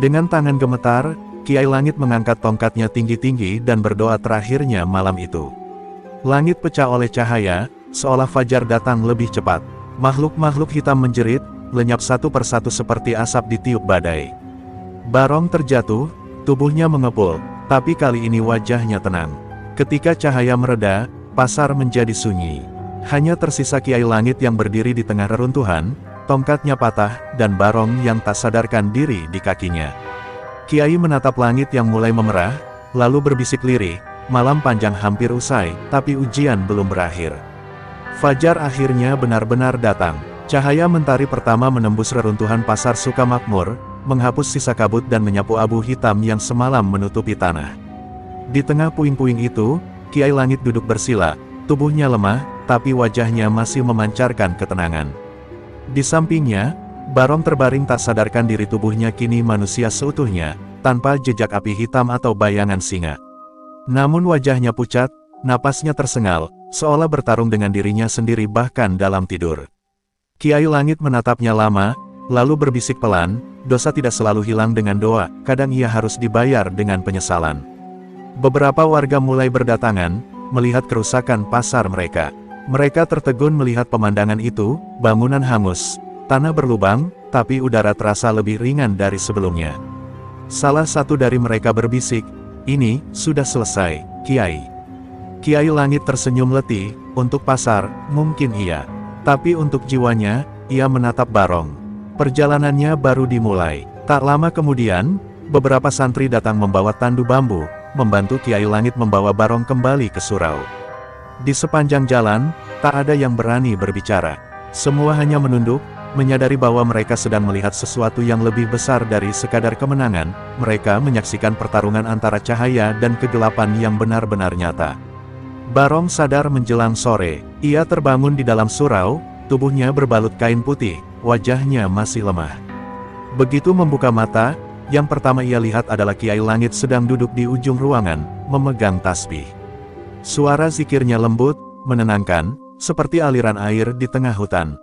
Dengan tangan gemetar, Kiai Langit mengangkat tongkatnya tinggi-tinggi dan berdoa terakhirnya malam itu. Langit pecah oleh cahaya, seolah fajar datang lebih cepat. Makhluk-makhluk hitam menjerit, lenyap satu persatu seperti asap ditiup badai. Barong terjatuh, tubuhnya mengepul, tapi kali ini wajahnya tenang. Ketika cahaya mereda, pasar menjadi sunyi. Hanya tersisa Kiai Langit yang berdiri di tengah reruntuhan, tongkatnya patah, dan Barong yang tak sadarkan diri di kakinya. Kiai menatap langit yang mulai memerah, lalu berbisik lirih, malam panjang hampir usai, tapi ujian belum berakhir. Fajar akhirnya benar-benar datang. Cahaya mentari pertama menembus reruntuhan pasar Sukamakmur, menghapus sisa kabut dan menyapu abu hitam yang semalam menutupi tanah. Di tengah puing-puing itu, Kiai Langit duduk bersila, tubuhnya lemah, tapi wajahnya masih memancarkan ketenangan. Di sampingnya, Barong terbaring tak sadarkan diri, tubuhnya kini manusia seutuhnya, tanpa jejak api hitam atau bayangan singa. Namun wajahnya pucat, napasnya tersengal, seolah bertarung dengan dirinya sendiri bahkan dalam tidur. Kiai Langit menatapnya lama, lalu berbisik pelan, dosa tidak selalu hilang dengan doa, kadang ia harus dibayar dengan penyesalan. Beberapa warga mulai berdatangan, melihat kerusakan pasar mereka. Mereka tertegun melihat pemandangan itu, bangunan hangus, tanah berlubang, tapi udara terasa lebih ringan dari sebelumnya. Salah satu dari mereka berbisik, "Ini, sudah selesai, Kiai." Kiai Langit tersenyum letih, untuk pasar, mungkin iya. Tapi untuk jiwanya, ia menatap Barong. Perjalanannya baru dimulai. Tak lama kemudian, beberapa santri datang membawa tandu bambu, membantu Kiai Langit membawa Barong kembali ke surau. Di sepanjang jalan, tak ada yang berani berbicara. Semua hanya menunduk, menyadari bahwa mereka sedang melihat sesuatu yang lebih besar dari sekadar kemenangan. Mereka menyaksikan pertarungan antara cahaya dan kegelapan yang benar-benar nyata. Barong sadar menjelang sore. Ia terbangun di dalam surau, tubuhnya berbalut kain putih, wajahnya masih lemah. Begitu membuka mata, yang pertama ia lihat adalah Kiai Langit sedang duduk di ujung ruangan, memegang tasbih. Suara zikirnya lembut, menenangkan, seperti aliran air di tengah hutan.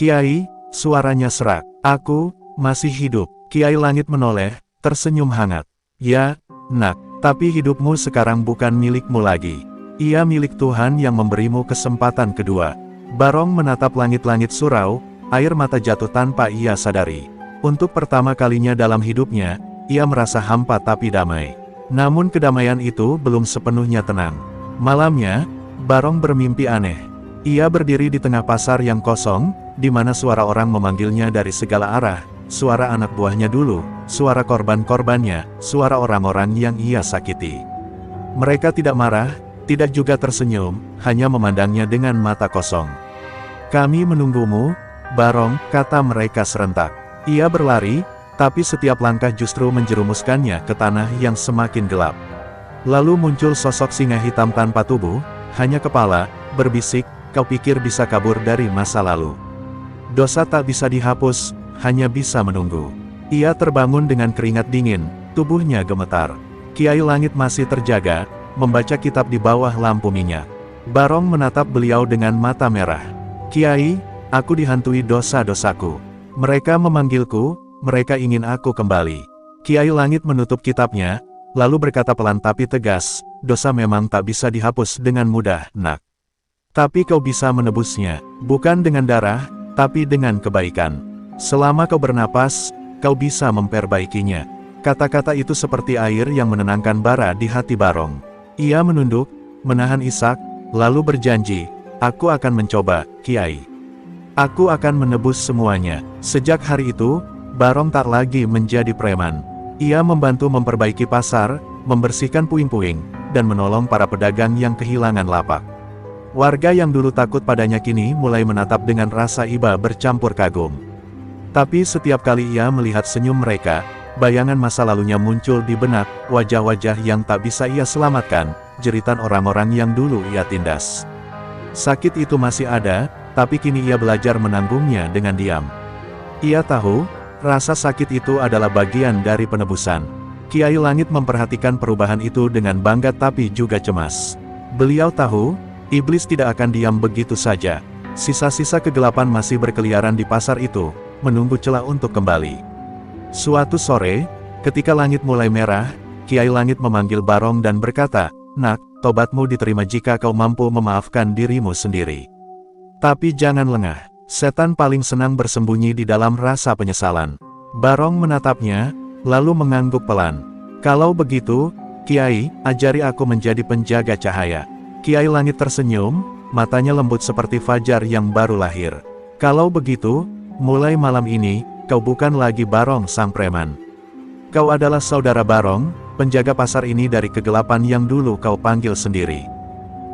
"Kiai," suaranya serak, "aku masih hidup." Kiai Langit menoleh, tersenyum hangat. "Ya, Nak, tapi hidupmu sekarang bukan milikmu lagi. Ia milik Tuhan yang memberimu kesempatan kedua." Barong menatap langit-langit surau, air mata jatuh tanpa ia sadari. Untuk pertama kalinya dalam hidupnya, ia merasa hampa tapi damai. Namun kedamaian itu belum sepenuhnya tenang. Malamnya, Barong bermimpi aneh. Ia berdiri di tengah pasar yang kosong, di mana suara orang memanggilnya dari segala arah, suara anak buahnya dulu, suara korban-korbannya, suara orang-orang yang ia sakiti. Mereka tidak marah, tidak juga tersenyum, hanya memandangnya dengan mata kosong. "Kami menunggumu, Barong," kata mereka serentak. Ia berlari, tapi setiap langkah justru menjerumuskannya ke tanah yang semakin gelap. Lalu muncul sosok singa hitam tanpa tubuh, hanya kepala, berbisik, "Kau pikir bisa kabur dari masa lalu? Dosa tak bisa dihapus, hanya bisa menunggu." Ia terbangun dengan keringat dingin, tubuhnya gemetar. Kiai Langit masih terjaga, membaca kitab di bawah lampu minyak. Barong menatap beliau dengan mata merah. "Kiai, aku dihantui dosa-dosaku. Mereka memanggilku, mereka ingin aku kembali." Kiai Langit menutup kitabnya, lalu berkata pelan tapi tegas, "Dosa memang tak bisa dihapus dengan mudah, Nak. Tapi kau bisa menebusnya, bukan dengan darah, tapi dengan kebaikan. Selama kau bernapas, kau bisa memperbaikinya." Kata-kata itu seperti air yang menenangkan bara di hati Barong. Ia menunduk, menahan isak, lalu berjanji, "Aku akan mencoba, Kiai. Aku akan menebus semuanya." Sejak hari itu, Barong tak lagi menjadi preman. Ia membantu memperbaiki pasar, membersihkan puing-puing, dan menolong para pedagang yang kehilangan lapak. Warga yang dulu takut padanya kini mulai menatap dengan rasa iba bercampur kagum. Tapi setiap kali ia melihat senyum mereka, bayangan masa lalunya muncul di benak, wajah-wajah yang tak bisa ia selamatkan, jeritan orang-orang yang dulu ia tindas. Sakit itu masih ada, tapi kini ia belajar menanggungnya dengan diam. Ia tahu, rasa sakit itu adalah bagian dari penebusan. Kiai Langit memperhatikan perubahan itu dengan bangga tapi juga cemas. Beliau tahu, iblis tidak akan diam begitu saja. Sisa-sisa kegelapan masih berkeliaran di pasar itu, menunggu celah untuk kembali. Suatu sore, ketika langit mulai merah, Kiai Langit memanggil Barong dan berkata, "Nak, tobatmu diterima jika kau mampu memaafkan dirimu sendiri. Tapi jangan lengah, setan paling senang bersembunyi di dalam rasa penyesalan." Barong menatapnya, lalu mengangguk pelan. "Kalau begitu, Kiai, ajari aku menjadi penjaga cahaya." Kiai Langit tersenyum, matanya lembut seperti fajar yang baru lahir. "Kalau begitu, mulai malam ini, kau bukan lagi Barong sang preman. Kau adalah saudara Barong, penjaga pasar ini dari kegelapan yang dulu kau panggil sendiri."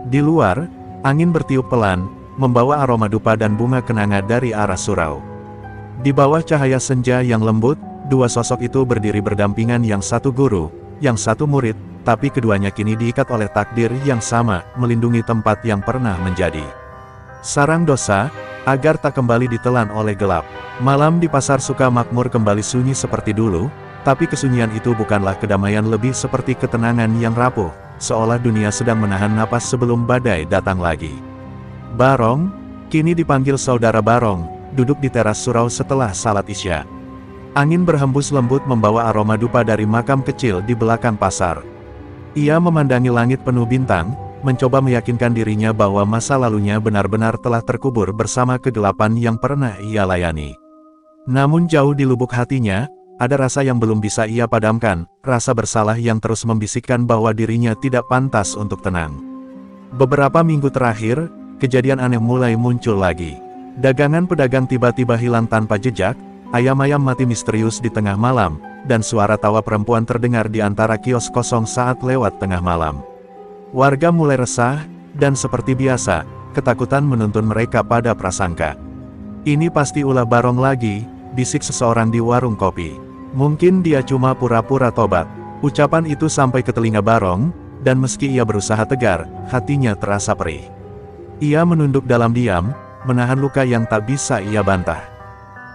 Di luar, angin bertiup pelan, membawa aroma dupa dan bunga kenanga dari arah surau. Di bawah cahaya senja yang lembut, dua sosok itu berdiri berdampingan, yang satu guru, yang satu murid, tapi keduanya kini diikat oleh takdir yang sama, melindungi tempat yang pernah menjadi sarang dosa, agar tak kembali ditelan oleh gelap. Malam di pasar Sukamakmur kembali sunyi seperti dulu, tapi kesunyian itu bukanlah kedamaian, lebih seperti ketenangan yang rapuh, seolah dunia sedang menahan napas sebelum badai datang lagi. Barong, kini dipanggil saudara Barong, duduk di teras surau setelah salat Isya. Angin berhembus lembut membawa aroma dupa dari makam kecil di belakang pasar. Ia memandangi langit penuh bintang, mencoba meyakinkan dirinya bahwa masa lalunya benar-benar telah terkubur bersama kegelapan yang pernah ia layani. Namun jauh di lubuk hatinya, ada rasa yang belum bisa ia padamkan, rasa bersalah yang terus membisikkan bahwa dirinya tidak pantas untuk tenang. Beberapa minggu terakhir, kejadian aneh mulai muncul lagi. Dagangan pedagang tiba-tiba hilang tanpa jejak, ayam-ayam mati misterius di tengah malam, dan suara tawa perempuan terdengar di antara kios kosong saat lewat tengah malam. Warga mulai resah, dan seperti biasa, ketakutan menuntun mereka pada prasangka. "Ini pasti ulah Barong lagi," bisik seseorang di warung kopi. "Mungkin dia cuma pura-pura tobat." Ucapan itu sampai ke telinga Barong, dan meski ia berusaha tegar, hatinya terasa perih. Ia menunduk dalam diam, menahan luka yang tak bisa ia bantah.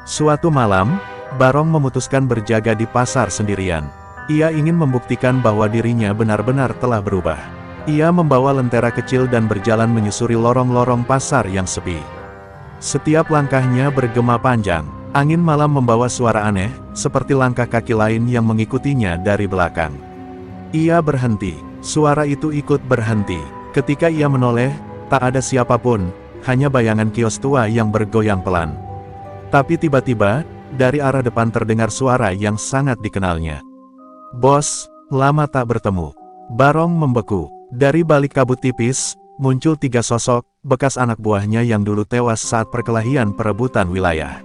Suatu malam, Barong memutuskan berjaga di pasar sendirian. Ia ingin membuktikan bahwa dirinya benar-benar telah berubah. Ia membawa lentera kecil dan berjalan menyusuri lorong-lorong pasar yang sepi. Setiap langkahnya bergema panjang. Angin malam membawa suara aneh, seperti langkah kaki lain yang mengikutinya dari belakang. Ia berhenti. Suara itu ikut berhenti. Ketika ia menoleh, tak ada siapapun, hanya bayangan kios tua yang bergoyang pelan. Tapi tiba-tiba, dari arah depan terdengar suara yang sangat dikenalnya. "Bos, lama tak bertemu." Barong membeku. Dari balik kabut tipis, muncul tiga sosok, bekas anak buahnya yang dulu tewas saat perkelahian perebutan wilayah.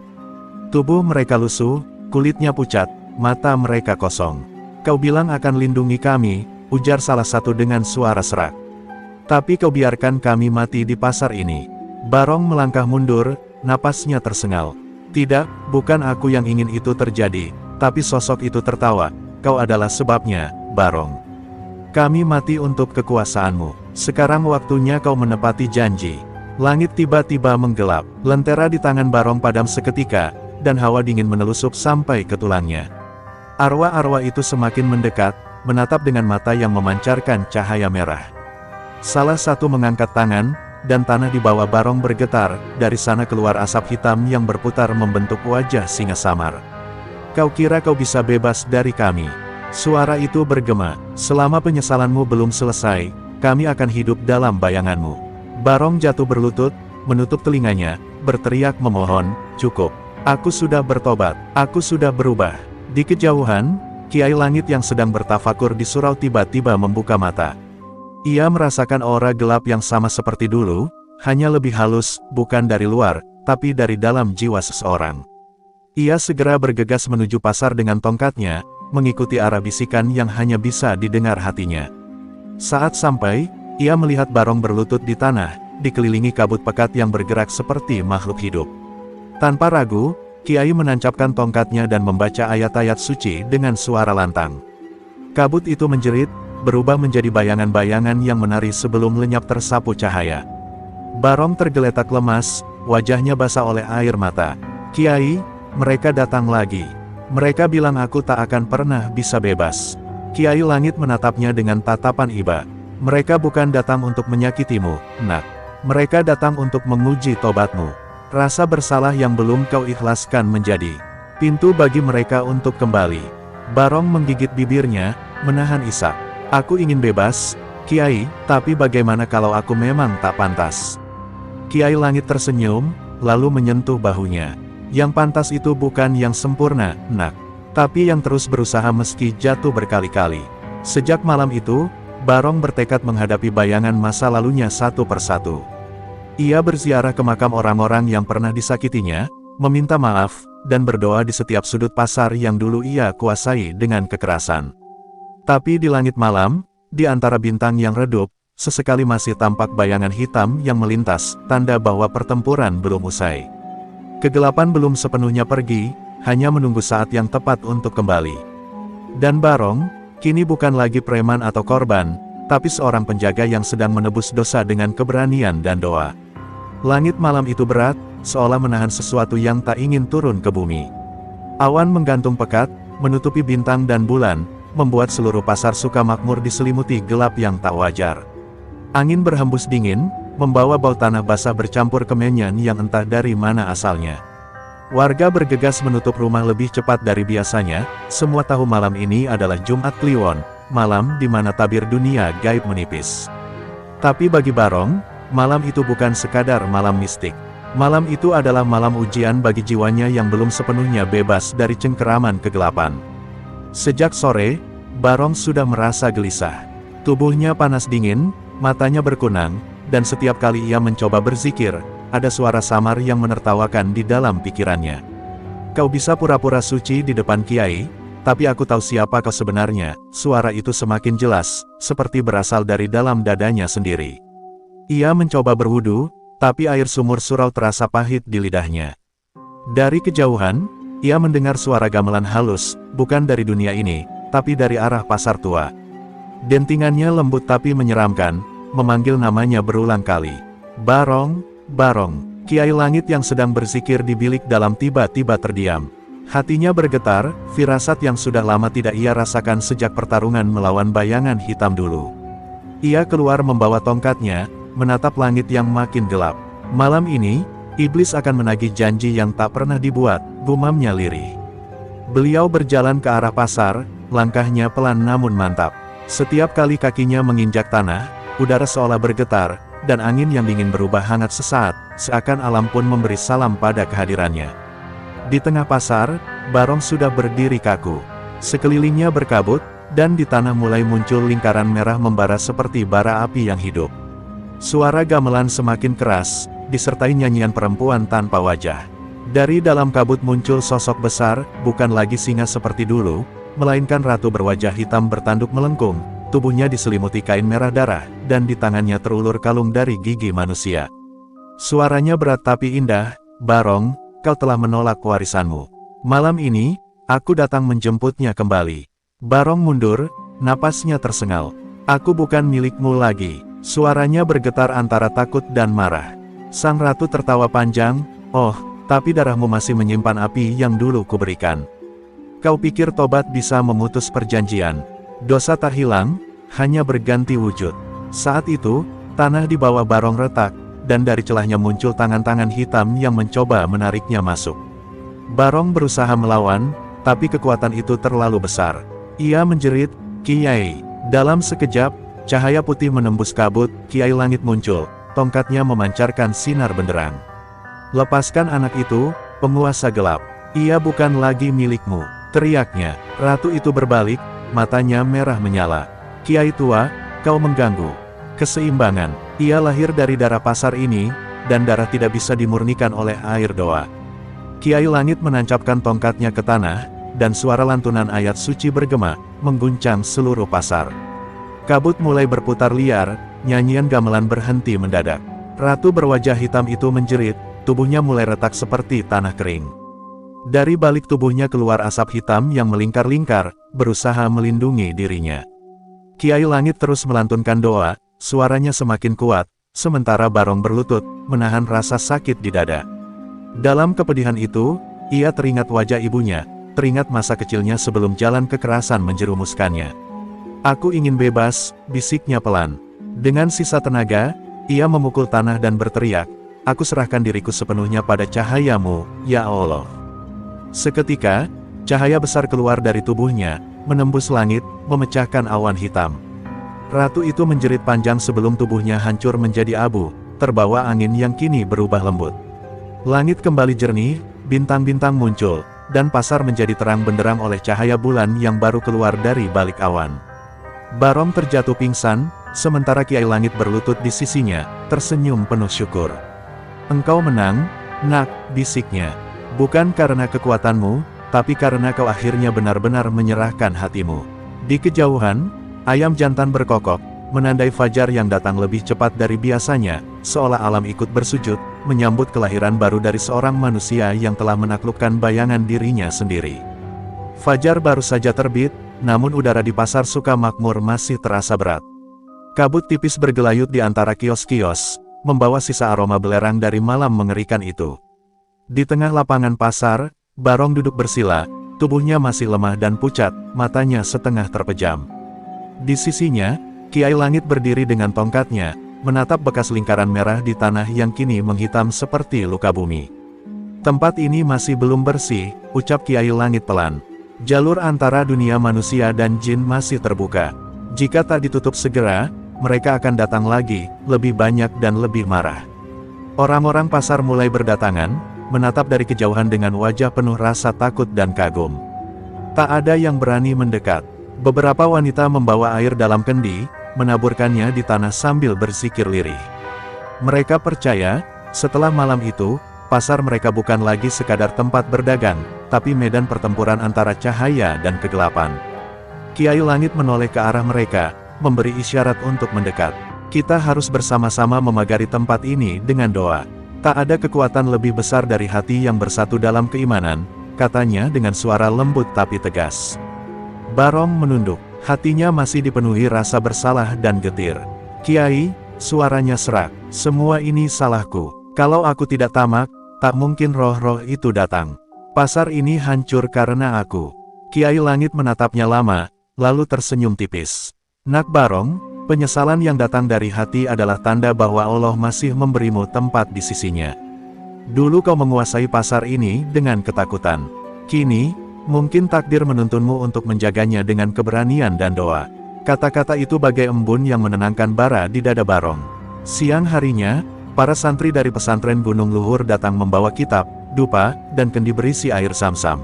Tubuh mereka lusuh, kulitnya pucat, mata mereka kosong. "Kau bilang akan lindungi kami," ujar salah satu dengan suara serak. "Tapi kau biarkan kami mati di pasar ini." Barong melangkah mundur, napasnya tersengal. "Tidak, bukan aku yang ingin itu terjadi," tapi sosok itu tertawa. "Kau adalah sebabnya, Barong. Kami mati untuk kekuasaanmu. Sekarang waktunya kau menepati janji." Langit tiba-tiba menggelap, lentera di tangan Barong padam seketika, dan hawa dingin menelusup sampai ke tulangnya. Arwah-arwah itu semakin mendekat, menatap dengan mata yang memancarkan cahaya merah. Salah satu mengangkat tangan, dan tanah di bawah Barong bergetar, dari sana keluar asap hitam yang berputar membentuk wajah singa samar. "Kau kira kau bisa bebas dari kami?" Suara itu bergema, "Selama penyesalanmu belum selesai, kami akan hidup dalam bayanganmu." Barong jatuh berlutut, menutup telinganya, berteriak memohon, "Cukup. Aku sudah bertobat, aku sudah berubah." Di kejauhan, Kiai Langit yang sedang bertafakur di surau tiba-tiba membuka mata. Ia merasakan aura gelap yang sama seperti dulu, hanya lebih halus, bukan dari luar, tapi dari dalam jiwa seseorang. Ia segera bergegas menuju pasar dengan tongkatnya, mengikuti arah bisikan yang hanya bisa didengar hatinya. Saat sampai, ia melihat Barong berlutut di tanah, dikelilingi kabut pekat yang bergerak seperti makhluk hidup. Tanpa ragu, Kiai menancapkan tongkatnya dan membaca ayat-ayat suci dengan suara lantang. Kabut itu menjerit, berubah menjadi bayangan-bayangan yang menari sebelum lenyap tersapu cahaya. Barong tergeletak lemas, wajahnya basah oleh air mata. "Kiai, mereka datang lagi. Mereka bilang aku tak akan pernah bisa bebas." Kiai Langit menatapnya dengan tatapan iba. Mereka bukan datang untuk menyakitimu, nak. Mereka datang untuk menguji tobatmu. Rasa bersalah yang belum kau ikhlaskan menjadi pintu bagi mereka untuk kembali. Barong menggigit bibirnya, menahan isak. Aku ingin bebas, Kiai, tapi bagaimana kalau aku memang tak pantas? Kiai Langit tersenyum, lalu menyentuh bahunya. Yang pantas itu bukan yang sempurna, nak, tapi yang terus berusaha meski jatuh berkali-kali. Sejak malam itu, Barong bertekad menghadapi bayangan masa lalunya satu persatu. Ia berziarah ke makam orang-orang yang pernah disakitinya, meminta maaf, dan berdoa di setiap sudut pasar yang dulu ia kuasai dengan kekerasan. Tapi di langit malam, di antara bintang yang redup, sesekali masih tampak bayangan hitam yang melintas, tanda bahwa pertempuran belum usai. Kegelapan belum sepenuhnya pergi, hanya menunggu saat yang tepat untuk kembali. Dan Barong, kini bukan lagi preman atau korban, tapi seorang penjaga yang sedang menebus dosa dengan keberanian dan doa. Langit malam itu berat, seolah menahan sesuatu yang tak ingin turun ke bumi. Awan menggantung pekat, menutupi bintang dan bulan, membuat seluruh pasar Sukamakmur diselimuti gelap yang tak wajar. Angin berhembus dingin, membawa bau tanah basah bercampur kemenyan yang entah dari mana asalnya. Warga bergegas menutup rumah lebih cepat dari biasanya, semua tahu malam ini adalah Jumat Kliwon, malam di mana tabir dunia gaib menipis. Tapi bagi Barong, malam itu bukan sekadar malam mistik. Malam itu adalah malam ujian bagi jiwanya yang belum sepenuhnya bebas dari cengkeraman kegelapan. Sejak sore, Barong sudah merasa gelisah. Tubuhnya panas dingin, matanya berkunang, dan setiap kali ia mencoba berzikir, ada suara samar yang menertawakan di dalam pikirannya. Kau bisa pura-pura suci di depan Kiai, tapi aku tahu siapa kau sebenarnya. Suara itu semakin jelas, seperti berasal dari dalam dadanya sendiri. Ia mencoba berwudu, tapi air sumur surau terasa pahit di lidahnya. Dari kejauhan, ia mendengar suara gamelan halus, bukan dari dunia ini, tapi dari arah pasar tua. Dentingannya lembut tapi menyeramkan, memanggil namanya berulang kali. Barong, Barong. Kiai Langit yang sedang berzikir di bilik dalam tiba-tiba terdiam. Hatinya bergetar, firasat yang sudah lama tidak ia rasakan sejak pertarungan melawan bayangan hitam dulu. Ia keluar membawa tongkatnya, menatap langit yang makin gelap. Malam ini, iblis akan menagih janji yang tak pernah dibuat, gumamnya lirih. Beliau berjalan ke arah pasar, langkahnya pelan namun mantap. Setiap kali kakinya menginjak tanah, udara seolah bergetar, dan angin yang dingin berubah hangat sesaat, seakan alam pun memberi salam pada kehadirannya. Di tengah pasar, Barong sudah berdiri kaku. Sekelilingnya berkabut, dan di tanah mulai muncul lingkaran merah membara seperti bara api yang hidup. Suara gamelan semakin keras, disertai nyanyian perempuan tanpa wajah. Dari dalam kabut muncul sosok besar, bukan lagi singa seperti dulu, melainkan ratu berwajah hitam bertanduk melengkung. Tubuhnya diselimuti kain merah darah, dan di tangannya terulur kalung dari gigi manusia. Suaranya berat tapi indah, Barong, kau telah menolak warisanmu. Malam ini, aku datang menjemputnya kembali. Barong mundur, napasnya tersengal. Aku bukan milikmu lagi. Suaranya bergetar antara takut dan marah. Sang ratu tertawa panjang, oh, tapi darahmu masih menyimpan api yang dulu kuberikan. Kau pikir tobat bisa memutus perjanjian? Dosa tak hilang, hanya berganti wujud. Saat itu, tanah di bawah Barong retak, dan dari celahnya muncul tangan-tangan hitam yang mencoba menariknya masuk. Barong berusaha melawan, tapi kekuatan itu terlalu besar. Ia menjerit, Kiai. Dalam sekejap, cahaya putih menembus kabut, Kiai Langit muncul, tongkatnya memancarkan sinar benderang. Lepaskan anak itu, penguasa gelap. Ia bukan lagi milikmu, teriaknya. Ratu itu berbalik, matanya merah menyala. Kiai tua, kau mengganggu keseimbangan. Ia lahir dari darah pasar ini, dan darah tidak bisa dimurnikan oleh air doa. Kiai Langit menancapkan tongkatnya ke tanah, dan suara lantunan ayat suci bergema, mengguncang seluruh pasar. Kabut mulai berputar liar, nyanyian gamelan berhenti mendadak. Ratu berwajah hitam itu menjerit, tubuhnya mulai retak seperti tanah kering. Dari balik tubuhnya keluar asap hitam yang melingkar-lingkar, berusaha melindungi dirinya. Kiai Langit terus melantunkan doa, suaranya semakin kuat, sementara Barong berlutut, menahan rasa sakit di dada. Dalam kepedihan itu, ia teringat wajah ibunya, teringat masa kecilnya sebelum jalan kekerasan menjerumuskannya. Aku ingin bebas, bisiknya pelan. Dengan sisa tenaga, ia memukul tanah dan berteriak, aku serahkan diriku sepenuhnya pada cahayamu, ya Allah. Seketika, cahaya besar keluar dari tubuhnya, menembus langit, memecahkan awan hitam. Ratu itu menjerit panjang sebelum tubuhnya hancur menjadi abu, terbawa angin yang kini berubah lembut. Langit kembali jernih, bintang-bintang muncul, dan pasar menjadi terang benderang oleh cahaya bulan yang baru keluar dari balik awan. Barong terjatuh pingsan, sementara Kiai Langit berlutut di sisinya, tersenyum penuh syukur. Engkau menang, Nak, bisiknya. Bukan karena kekuatanmu, tapi karena kau akhirnya benar-benar menyerahkan hatimu. Di kejauhan, ayam jantan berkokok, menandai fajar yang datang lebih cepat dari biasanya, seolah alam ikut bersujud, menyambut kelahiran baru dari seorang manusia yang telah menaklukkan bayangan dirinya sendiri. Fajar baru saja terbit, namun udara di pasar Sukamakmur masih terasa berat. Kabut tipis bergelayut di antara kios-kios, membawa sisa aroma belerang dari malam mengerikan itu. Di tengah lapangan pasar, Barong duduk bersila, tubuhnya masih lemah dan pucat, matanya setengah terpejam. Di sisinya, Kiai Langit berdiri dengan tongkatnya, menatap bekas lingkaran merah di tanah yang kini menghitam seperti luka bumi. Tempat ini masih belum bersih, ucap Kiai Langit pelan. Jalur antara dunia manusia dan jin masih terbuka. Jika tak ditutup segera, mereka akan datang lagi, lebih banyak dan lebih marah. Orang-orang pasar mulai berdatangan, menatap dari kejauhan dengan wajah penuh rasa takut dan kagum. Tak ada yang berani mendekat. Beberapa wanita membawa air dalam kendi, menaburkannya di tanah sambil berzikir lirih. Mereka percaya, setelah malam itu, pasar mereka bukan lagi sekadar tempat berdagang, tapi medan pertempuran antara cahaya dan kegelapan. Kiai Langit menoleh ke arah mereka, memberi isyarat untuk mendekat. Kita harus bersama-sama memagari tempat ini dengan doa. Tak ada kekuatan lebih besar dari hati yang bersatu dalam keimanan, katanya dengan suara lembut tapi tegas. Barong menunduk, hatinya masih dipenuhi rasa bersalah dan getir. Kiai, suaranya serak, semua ini salahku. Kalau aku tidak tamak, tak mungkin roh-roh itu datang. Pasar ini hancur karena aku. Kiai Langit menatapnya lama, lalu tersenyum tipis. Nak Barong, penyesalan yang datang dari hati adalah tanda bahwa Allah masih memberimu tempat di sisinya. Dulu kau menguasai pasar ini dengan ketakutan. Kini, mungkin takdir menuntunmu untuk menjaganya dengan keberanian dan doa. Kata-kata itu bagai embun yang menenangkan bara di dada Barong. Siang harinya, para santri dari pesantren Gunung Luhur datang membawa kitab, dupa, dan kendi berisi air Zam-Zam.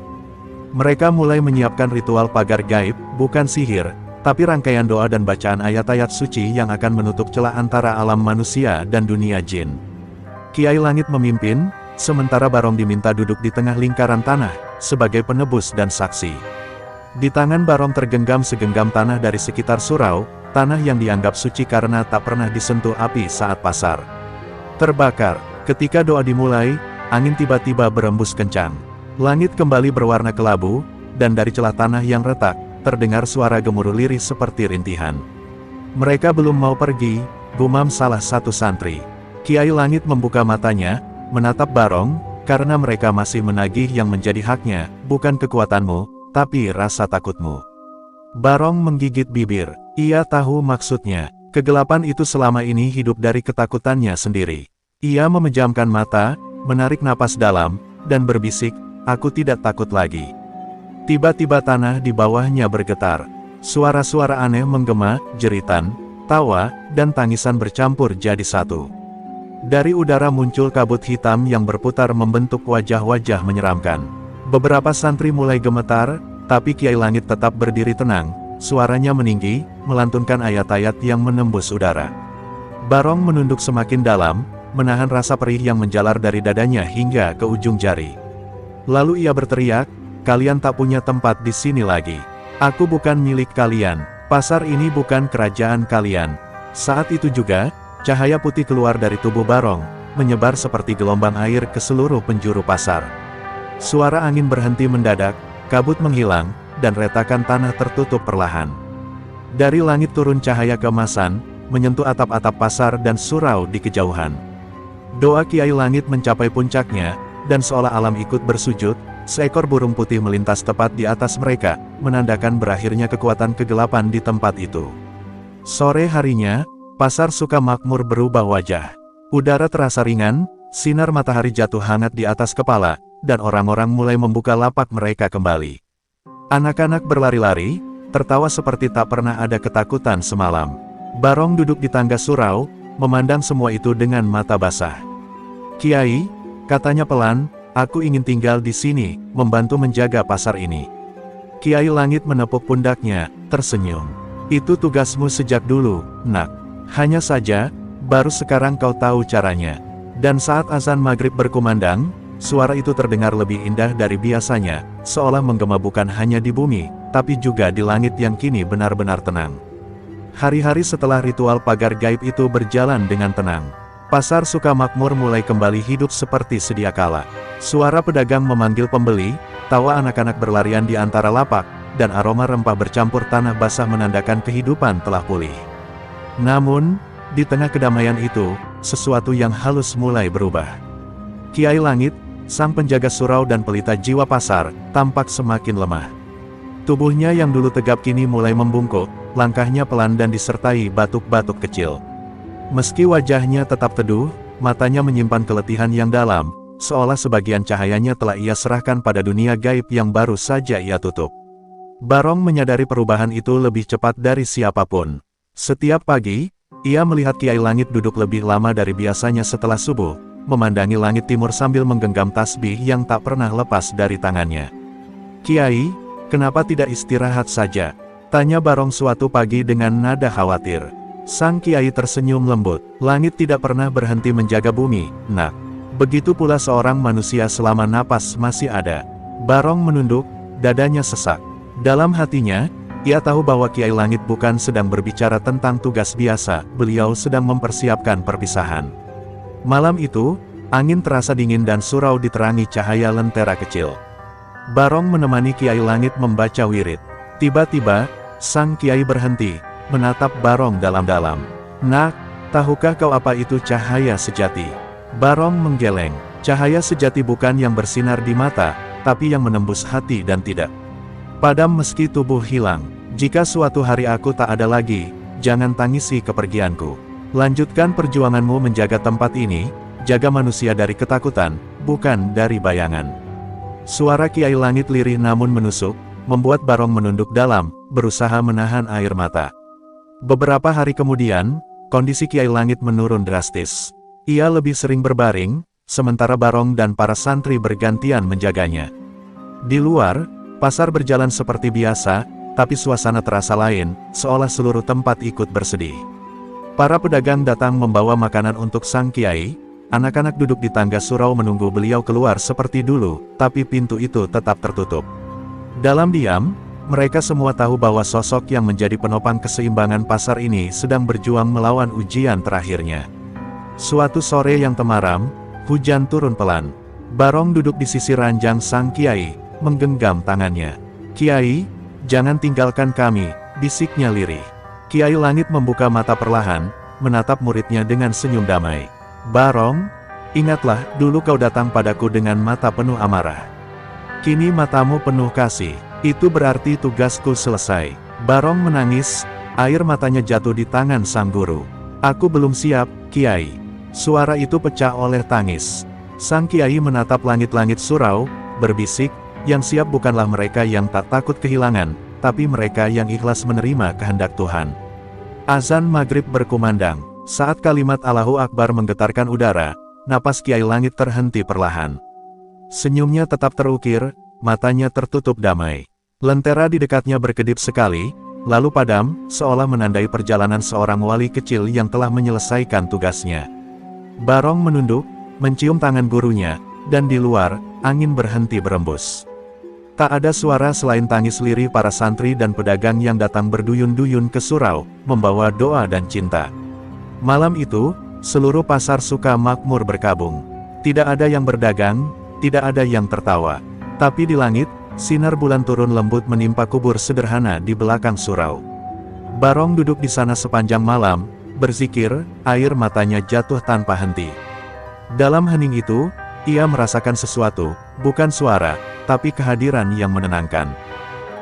Mereka mulai menyiapkan ritual pagar gaib, bukan sihir, tapi rangkaian doa dan bacaan ayat-ayat suci yang akan menutup celah antara alam manusia dan dunia jin. Kiai Langit memimpin, sementara Barong diminta duduk di tengah lingkaran tanah, sebagai penebus dan saksi. Di tangan Barong tergenggam segenggam tanah dari sekitar surau, tanah yang dianggap suci karena tak pernah disentuh api saat pasar terbakar. Ketika doa dimulai, angin tiba-tiba berembus kencang. Langit kembali berwarna kelabu, dan dari celah tanah yang retak, terdengar suara gemuruh lirih seperti rintihan. Mereka belum mau pergi, gumam salah satu santri. Kiai Langit membuka matanya, menatap Barong, karena mereka masih menagih yang menjadi haknya, bukan kekuatanmu, tapi rasa takutmu. Barong menggigit bibir, ia tahu maksudnya. Kegelapan itu selama ini hidup dari ketakutannya sendiri. Ia memejamkan mata, menarik napas dalam, dan berbisik, aku tidak takut lagi. Tiba-tiba tanah di bawahnya bergetar. Suara-suara aneh menggema, jeritan, tawa, dan tangisan bercampur jadi satu. Dari udara muncul kabut hitam yang berputar membentuk wajah-wajah menyeramkan. Beberapa santri mulai gemetar, tapi Kiai Langit tetap berdiri tenang. Suaranya meninggi, melantunkan ayat-ayat yang menembus udara. Barong menunduk semakin dalam, menahan rasa perih yang menjalar dari dadanya hingga ke ujung jari. Lalu ia berteriak, kalian tak punya tempat di sini lagi. Aku bukan milik kalian, pasar ini bukan kerajaan kalian. Saat itu juga, cahaya putih keluar dari tubuh Barong, menyebar seperti gelombang air ke seluruh penjuru pasar. Suara angin berhenti mendadak, kabut menghilang, dan retakan tanah tertutup perlahan. Dari langit turun cahaya keemasan, menyentuh atap-atap pasar dan surau di kejauhan. Doa Kiai Langit mencapai puncaknya, dan seolah alam ikut bersujud, seekor burung putih melintas tepat di atas mereka, menandakan berakhirnya kekuatan kegelapan di tempat itu. Sore harinya, pasar suka makmur berubah wajah. Udara terasa ringan, sinar matahari jatuh hangat di atas kepala, dan orang-orang mulai membuka lapak mereka kembali. Anak-anak berlari-lari, tertawa seperti tak pernah ada ketakutan semalam. Barong duduk di tangga surau, memandang semua itu dengan mata basah. "Kiai," katanya pelan, "aku ingin tinggal di sini, membantu menjaga pasar ini." Kiai Langit menepuk pundaknya, tersenyum. "Itu tugasmu sejak dulu, Nak. Hanya saja, baru sekarang kau tahu caranya." Dan saat azan maghrib berkumandang, suara itu terdengar lebih indah dari biasanya, seolah menggema bukan hanya di bumi, tapi juga di langit yang kini benar-benar tenang. Hari-hari setelah ritual pagar gaib itu berjalan dengan tenang. Pasar suka makmur mulai kembali hidup seperti sedia kala. Suara pedagang memanggil pembeli, tawa anak-anak berlarian di antara lapak, dan aroma rempah bercampur tanah basah menandakan kehidupan telah pulih. Namun, di tengah kedamaian itu, sesuatu yang halus mulai berubah. Kiai Langit, sang penjaga surau dan pelita jiwa pasar, tampak semakin lemah. Tubuhnya yang dulu tegap kini mulai membungkuk, langkahnya pelan dan disertai batuk-batuk kecil. Meski wajahnya tetap teduh, matanya menyimpan keletihan yang dalam, seolah sebagian cahayanya telah ia serahkan pada dunia gaib yang baru saja ia tutup. Barong menyadari perubahan itu lebih cepat dari siapapun. Setiap pagi, ia melihat Kiai Langit duduk lebih lama dari biasanya setelah subuh, memandangi langit timur sambil menggenggam tasbih yang tak pernah lepas dari tangannya. "Kiai, kenapa tidak istirahat saja?" tanya Barong suatu pagi dengan nada khawatir. Sang Kiai tersenyum lembut. "Langit tidak pernah berhenti menjaga bumi, Nak. Begitu pula seorang manusia selama napas masih ada." Barong menunduk, dadanya sesak. Dalam hatinya, ia tahu bahwa Kiai Langit bukan sedang berbicara tentang tugas biasa, beliau sedang mempersiapkan perpisahan. Malam itu, angin terasa dingin dan surau diterangi cahaya lentera kecil. Barong menemani Kiai Langit membaca wirid. Tiba-tiba, sang Kiai berhenti, menatap Barong dalam-dalam. "Nak, tahukah kau apa itu cahaya sejati?" Barong menggeleng. Cahaya sejati bukan yang bersinar di mata, tapi yang menembus hati dan tidak padam meski tubuh hilang. "Jika suatu hari aku tak ada lagi, jangan tangisi kepergianku. Lanjutkan perjuanganmu menjaga tempat ini, jaga manusia dari ketakutan, bukan dari bayangan." Suara Kiai Langit lirih namun menusuk, membuat Barong menunduk dalam, berusaha menahan air mata. Beberapa hari kemudian, kondisi Kiai Langit menurun drastis. Ia lebih sering berbaring, sementara Barong dan para santri bergantian menjaganya. Di luar, pasar berjalan seperti biasa, tapi suasana terasa lain, seolah seluruh tempat ikut bersedih. Para pedagang datang membawa makanan untuk sang Kiai, anak-anak duduk di tangga surau menunggu beliau keluar seperti dulu, tapi pintu itu tetap tertutup. Dalam diam, mereka semua tahu bahwa sosok yang menjadi penopang keseimbangan pasar ini sedang berjuang melawan ujian terakhirnya. Suatu sore yang temaram, hujan turun pelan. Barong duduk di sisi ranjang sang Kiai, menggenggam tangannya. "Kiai, jangan tinggalkan kami," bisiknya lirih. Kiai Langit membuka mata perlahan, menatap muridnya dengan senyum damai. "Barong, ingatlah, dulu kau datang padaku dengan mata penuh amarah. Kini matamu penuh kasih. Itu berarti tugasku selesai." Barong menangis, air matanya jatuh di tangan sang guru. "Aku belum siap, Kiai." Suara itu pecah oleh tangis. Sang Kiai menatap langit-langit surau, berbisik, yang siap bukanlah mereka yang tak takut kehilangan, tapi mereka yang ikhlas menerima kehendak Tuhan. Azan maghrib berkumandang. Saat kalimat Allahu Akbar menggetarkan udara, napas Kiai Langit terhenti perlahan. Senyumnya tetap terukir, matanya tertutup damai. Lentera di dekatnya berkedip sekali, lalu padam, seolah menandai perjalanan seorang wali kecil yang telah menyelesaikan tugasnya. Barong menunduk, mencium tangan gurunya, dan di luar, angin berhenti berembus. Tak ada suara selain tangis lirih para santri dan pedagang yang datang berduyun-duyun ke surau, membawa doa dan cinta. Malam itu, seluruh pasar suka makmur berkabung. Tidak ada yang berdagang, tidak ada yang tertawa. Tapi di langit, sinar bulan turun lembut menimpa kubur sederhana di belakang surau. Barong duduk di sana sepanjang malam, berzikir, air matanya jatuh tanpa henti. Dalam hening itu, Ia merasakan sesuatu, bukan suara, tapi kehadiran yang menenangkan.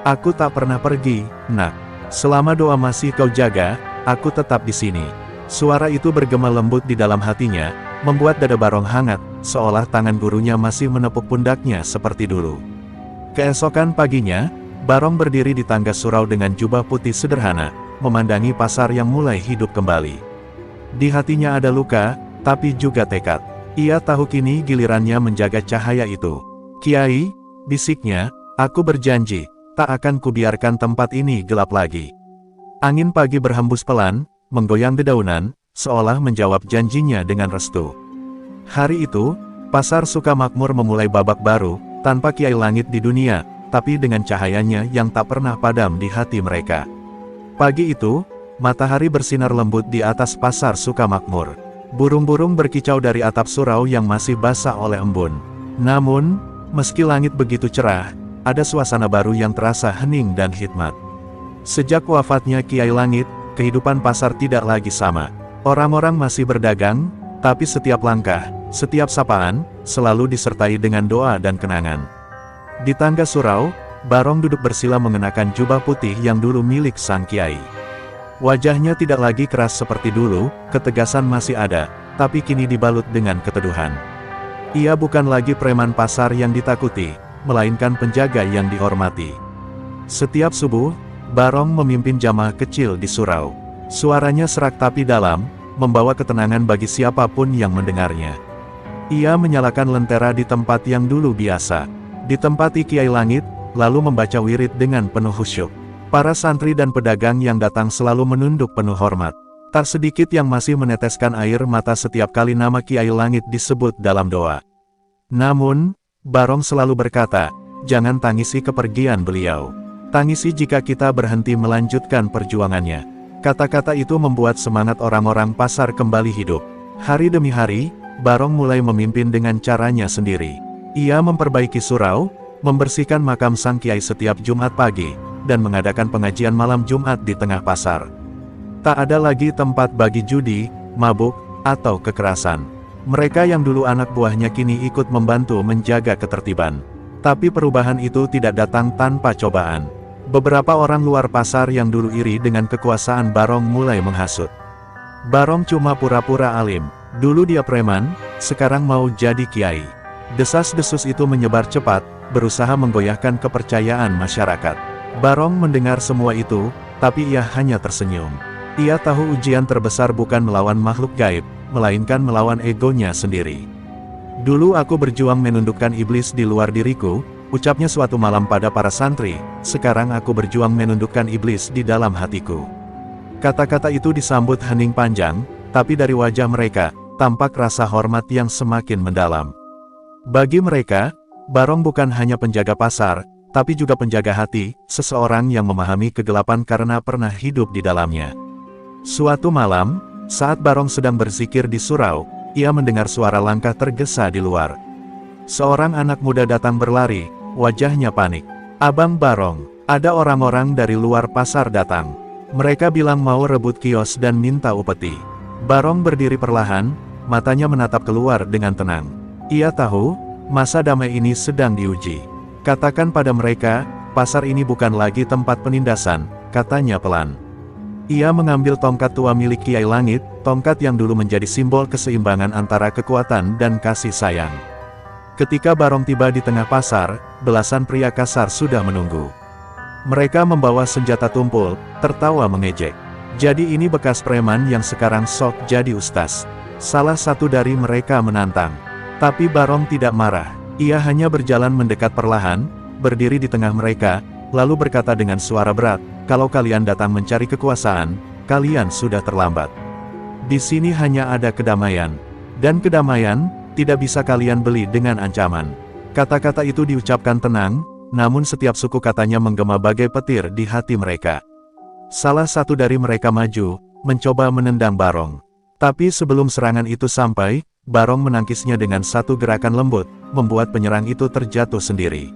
Aku tak pernah pergi, nak. Selama doa masih kau jaga, aku tetap di sini. Suara itu bergema lembut di dalam hatinya, membuat dada Barong hangat, seolah tangan gurunya masih menepuk pundaknya seperti dulu. Keesokan paginya, Barong berdiri di tangga surau dengan jubah putih sederhana, memandangi pasar yang mulai hidup kembali. Di hatinya ada luka, tapi juga tekad. Ia tahu kini gilirannya menjaga cahaya itu. Kiai, bisiknya, aku berjanji, tak akan kubiarkan tempat ini gelap lagi. Angin pagi berhembus pelan, menggoyang dedaunan, seolah menjawab janjinya dengan restu. Hari itu, pasar Sukamakmur memulai babak baru, tanpa Kiai Langit di dunia, tapi dengan cahayanya yang tak pernah padam di hati mereka. Pagi itu, matahari bersinar lembut di atas pasar Sukamakmur. Burung-burung berkicau dari atap surau yang masih basah oleh embun. Namun, meski langit begitu cerah, ada suasana baru yang terasa hening dan hikmat. Sejak wafatnya Kiai Langit, kehidupan pasar tidak lagi sama. Orang-orang masih berdagang, tapi setiap langkah, setiap sapaan, selalu disertai dengan doa dan kenangan. Di tangga surau, Barong duduk bersila mengenakan jubah putih yang dulu milik sang Kiai. Wajahnya tidak lagi keras seperti dulu, ketegasan masih ada, tapi kini dibalut dengan keteduhan. Ia bukan lagi preman pasar yang ditakuti, melainkan penjaga yang dihormati. Setiap subuh, Barong memimpin jamaah kecil di surau. Suaranya serak tapi dalam, membawa ketenangan bagi siapapun yang mendengarnya. Ia menyalakan lentera di tempat yang dulu biasa ditempati Kiai Langit, lalu membaca wirid dengan penuh khusyuk. Para santri dan pedagang yang datang selalu menunduk penuh hormat. Tak sedikit yang masih meneteskan air mata setiap kali nama Kiai Langit disebut dalam doa. Namun, Barong selalu berkata, jangan tangisi kepergian beliau. Tangisi jika kita berhenti melanjutkan perjuangannya. Kata-kata itu membuat semangat orang-orang pasar kembali hidup. Hari demi hari, Barong mulai memimpin dengan caranya sendiri. Ia memperbaiki surau, membersihkan makam sang Kiai setiap Jumat pagi, dan mengadakan pengajian malam Jumat di tengah pasar. Tak ada lagi tempat bagi judi, mabuk, atau kekerasan. Mereka yang dulu anak buahnya kini ikut membantu menjaga ketertiban. Tapi perubahan itu tidak datang tanpa cobaan. Beberapa orang luar pasar yang dulu iri dengan kekuasaan Barong mulai menghasut. Barong cuma pura-pura alim. Dulu dia preman, sekarang mau jadi kiai. Desas-desus itu menyebar cepat, berusaha menggoyahkan kepercayaan masyarakat. Barong mendengar semua itu, tapi ia hanya tersenyum. Ia tahu ujian terbesar bukan melawan makhluk gaib, melainkan melawan egonya sendiri. Dulu aku berjuang menundukkan iblis di luar diriku, ucapnya suatu malam pada para santri, sekarang aku berjuang menundukkan iblis di dalam hatiku. Kata-kata itu disambut hening panjang, tapi dari wajah mereka, tampak rasa hormat yang semakin mendalam. Bagi mereka, Barong bukan hanya penjaga pasar, tapi juga penjaga hati, seseorang yang memahami kegelapan karena pernah hidup di dalamnya. Suatu malam, saat Barong sedang berzikir di surau, ia mendengar suara langkah tergesa di luar. Seorang anak muda datang berlari, wajahnya panik. Abang Barong, ada orang-orang dari luar pasar datang. Mereka bilang mau rebut kios dan minta upeti. Barong berdiri perlahan, matanya menatap keluar dengan tenang. Ia tahu, masa damai ini sedang diuji. Katakan pada mereka, pasar ini bukan lagi tempat penindasan, katanya pelan. Ia mengambil tongkat tua milik Kiai Langit, tongkat yang dulu menjadi simbol keseimbangan antara kekuatan dan kasih sayang. Ketika Barong tiba di tengah pasar, belasan pria kasar sudah menunggu. Mereka membawa senjata tumpul, tertawa mengejek. Jadi ini bekas preman yang sekarang sok jadi ustaz. Salah satu dari mereka menantang. Tapi Barong tidak marah. Ia hanya berjalan mendekat perlahan, berdiri di tengah mereka, lalu berkata dengan suara berat, kalau kalian datang mencari kekuasaan, kalian sudah terlambat. Di sini hanya ada kedamaian. Dan kedamaian, tidak bisa kalian beli dengan ancaman. Kata-kata itu diucapkan tenang, namun setiap suku katanya menggema bagai petir di hati mereka. Salah satu dari mereka maju, mencoba menendang Barong. Tapi sebelum serangan itu sampai, Barong menangkisnya dengan satu gerakan lembut, membuat penyerang itu terjatuh sendiri.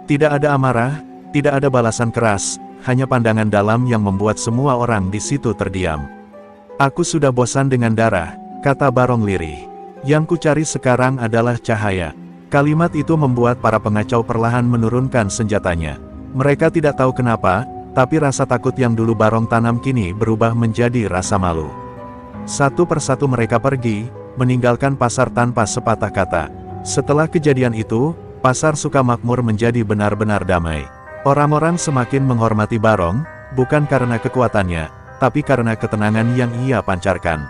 Tidak ada amarah, tidak ada balasan keras, hanya pandangan dalam yang membuat semua orang di situ terdiam. Aku sudah bosan dengan darah, kata Barong lirih. Yang kucari sekarang adalah cahaya. Kalimat itu membuat para pengacau perlahan menurunkan senjatanya. Mereka tidak tahu kenapa, tapi rasa takut yang dulu Barong tanam kini berubah menjadi rasa malu. Satu persatu mereka pergi, meninggalkan pasar tanpa sepatah kata. Setelah kejadian itu, pasar Sukamakmur menjadi benar-benar damai. Orang-orang semakin menghormati Barong, bukan karena kekuatannya, tapi karena ketenangan yang ia pancarkan.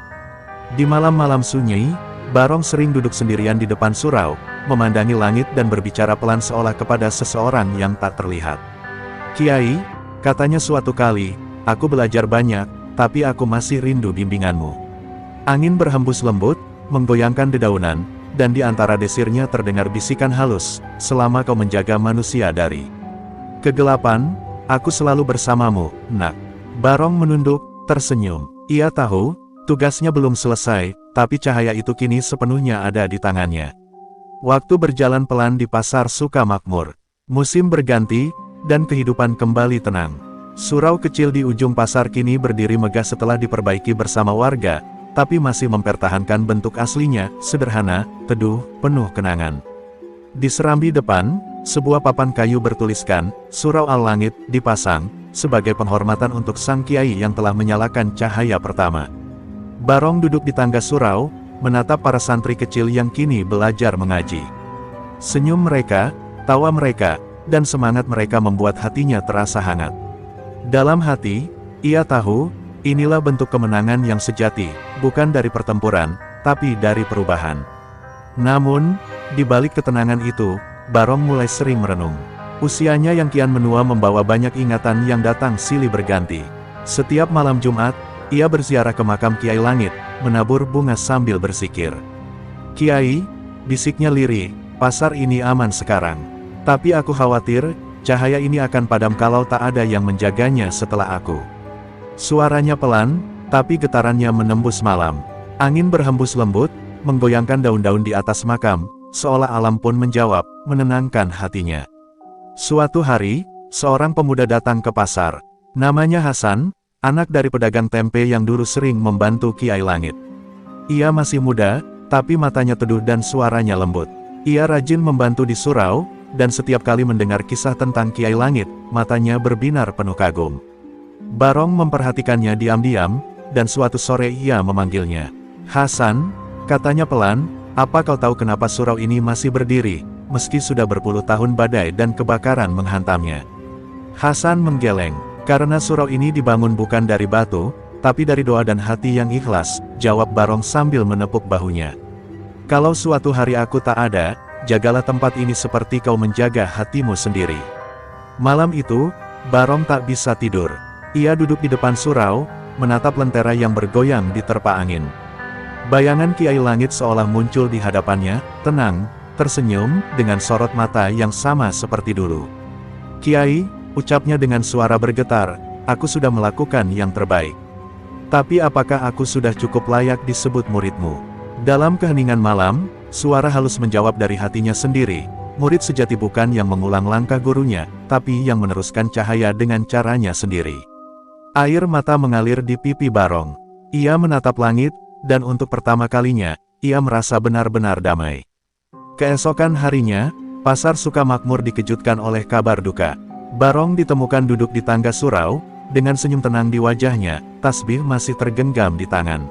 Di malam-malam sunyi, Barong sering duduk sendirian di depan surau, memandangi langit dan berbicara pelan seolah kepada seseorang yang tak terlihat. "Kiai," katanya suatu kali, "aku belajar banyak, tapi aku masih rindu bimbinganmu." Angin berhembus lembut, menggoyangkan dedaunan, dan di antara desirnya terdengar bisikan halus, "Selama kau menjaga manusia dari kegelapan, aku selalu bersamamu, nak." Barong menunduk, tersenyum. Ia tahu, tugasnya belum selesai, tapi cahaya itu kini sepenuhnya ada di tangannya. Waktu berjalan pelan di pasar Sukamakmur. Musim berganti, dan kehidupan kembali tenang. Surau kecil di ujung pasar kini berdiri megah setelah diperbaiki bersama warga, tapi masih mempertahankan bentuk aslinya, sederhana, teduh, penuh kenangan. Di serambi depan, sebuah papan kayu bertuliskan, "Surau Al-Langit," dipasang, sebagai penghormatan untuk sang kiai yang telah menyalakan cahaya pertama. Barong duduk di tangga surau, menatap para santri kecil yang kini belajar mengaji. Senyum mereka, tawa mereka, dan semangat mereka membuat hatinya terasa hangat. Dalam hati, ia tahu, inilah bentuk kemenangan yang sejati, bukan dari pertempuran, tapi dari perubahan. Namun, di balik ketenangan itu, Barong mulai sering merenung. Usianya yang kian menua membawa banyak ingatan yang datang silih berganti. Setiap malam Jumat, ia berziarah ke makam Kiai Langit, menabur bunga sambil bersikir. "Kiai," bisiknya lirih, "pasar ini aman sekarang. Tapi aku khawatir, cahaya ini akan padam kalau tak ada yang menjaganya setelah aku." Suaranya pelan, tapi getarannya menembus malam. Angin berhembus lembut, menggoyangkan daun-daun di atas makam, seolah alam pun menjawab, menenangkan hatinya. Suatu hari, seorang pemuda datang ke pasar. Namanya Hasan, anak dari pedagang tempe yang dulu sering membantu Kiai Langit. Ia masih muda, tapi matanya teduh dan suaranya lembut. Ia rajin membantu di surau, dan setiap kali mendengar kisah tentang Kiai Langit, matanya berbinar penuh kagum. Barong memperhatikannya diam-diam, dan suatu sore ia memanggilnya. "Hasan," katanya pelan, "apa kau tahu kenapa surau ini masih berdiri, meski sudah berpuluh tahun badai dan kebakaran menghantamnya?" Hasan menggeleng. "Karena surau ini dibangun bukan dari batu, tapi dari doa dan hati yang ikhlas," jawab Barong sambil menepuk bahunya. "Kalau suatu hari aku tak ada, jagalah tempat ini seperti kau menjaga hatimu sendiri." Malam itu, Barong tak bisa tidur. Ia duduk di depan surau, menatap lentera yang bergoyang di terpa angin. Bayangan Kiai Langit seolah muncul di hadapannya, tenang, tersenyum, dengan sorot mata yang sama seperti dulu. "Kiai," ucapnya dengan suara bergetar, "aku sudah melakukan yang terbaik. Tapi apakah aku sudah cukup layak disebut muridmu?" Dalam keheningan malam, suara halus menjawab dari hatinya sendiri, "Murid sejati bukan yang mengulang langkah gurunya, tapi yang meneruskan cahaya dengan caranya sendiri." Air mata mengalir di pipi Barong. Ia menatap langit, dan untuk pertama kalinya, ia merasa benar-benar damai. Keesokan harinya, pasar Sukamakmur dikejutkan oleh kabar duka. Barong ditemukan duduk di tangga surau, dengan senyum tenang di wajahnya, tasbih masih tergenggam di tangan.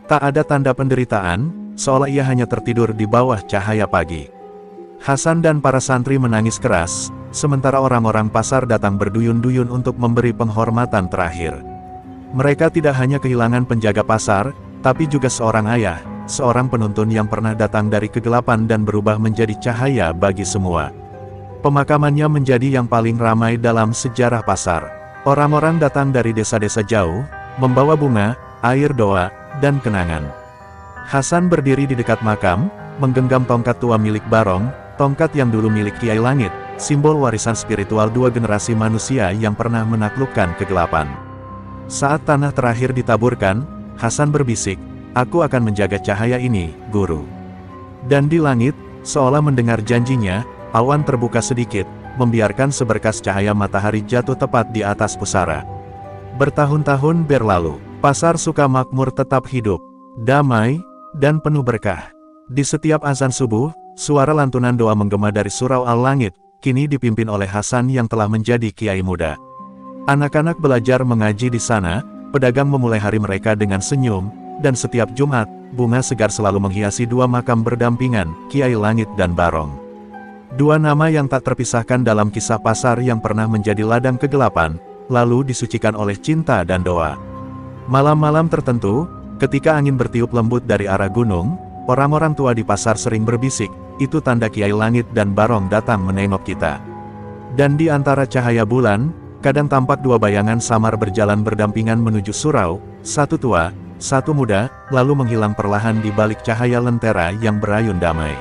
Tak ada tanda penderitaan, seolah ia hanya tertidur di bawah cahaya pagi. Hasan dan para santri menangis keras, sementara orang-orang pasar datang berduyun-duyun untuk memberi penghormatan terakhir. Mereka tidak hanya kehilangan penjaga pasar, tapi juga seorang ayah, seorang penuntun yang pernah datang dari kegelapan dan berubah menjadi cahaya bagi semua. Pemakamannya menjadi yang paling ramai dalam sejarah pasar. Orang-orang datang dari desa-desa jauh, membawa bunga, air doa, dan kenangan. Hasan berdiri di dekat makam, menggenggam tongkat tua milik Barong, tongkat yang dulu milik Kiai Langit, simbol warisan spiritual dua generasi manusia yang pernah menaklukkan kegelapan. Saat tanah terakhir ditaburkan, Hasan berbisik, "Aku akan menjaga cahaya ini, Guru." Dan di langit, seolah mendengar janjinya, awan terbuka sedikit, membiarkan seberkas cahaya matahari jatuh tepat di atas pusara. Bertahun-tahun berlalu, pasar Sukamakmur tetap hidup, damai, dan penuh berkah. Di setiap azan subuh, suara lantunan doa menggema dari surau Al-Langit, kini dipimpin oleh Hasan yang telah menjadi kiai muda. Anak-anak belajar mengaji di sana, pedagang memulai hari mereka dengan senyum, dan setiap Jumat, bunga segar selalu menghiasi dua makam berdampingan, Kiai Langit dan Barong. Dua nama yang tak terpisahkan dalam kisah pasar yang pernah menjadi ladang kegelapan, lalu disucikan oleh cinta dan doa. Malam-malam tertentu, ketika angin bertiup lembut dari arah gunung, orang-orang tua di pasar sering berbisik, itu tanda Kiai Langit dan Barong datang menengok kita. Dan di antara cahaya bulan, kadang tampak dua bayangan samar berjalan berdampingan menuju surau, satu tua, satu muda, lalu menghilang perlahan di balik cahaya lentera yang berayun damai.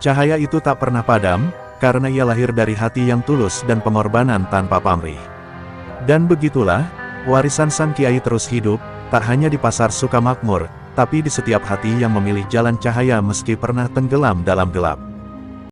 Cahaya itu tak pernah padam, karena ia lahir dari hati yang tulus dan pengorbanan tanpa pamrih. Dan begitulah, warisan sang kiai terus hidup, tak hanya di pasar Sukamakmur, tapi di setiap hati yang memilih jalan cahaya meski pernah tenggelam dalam gelap.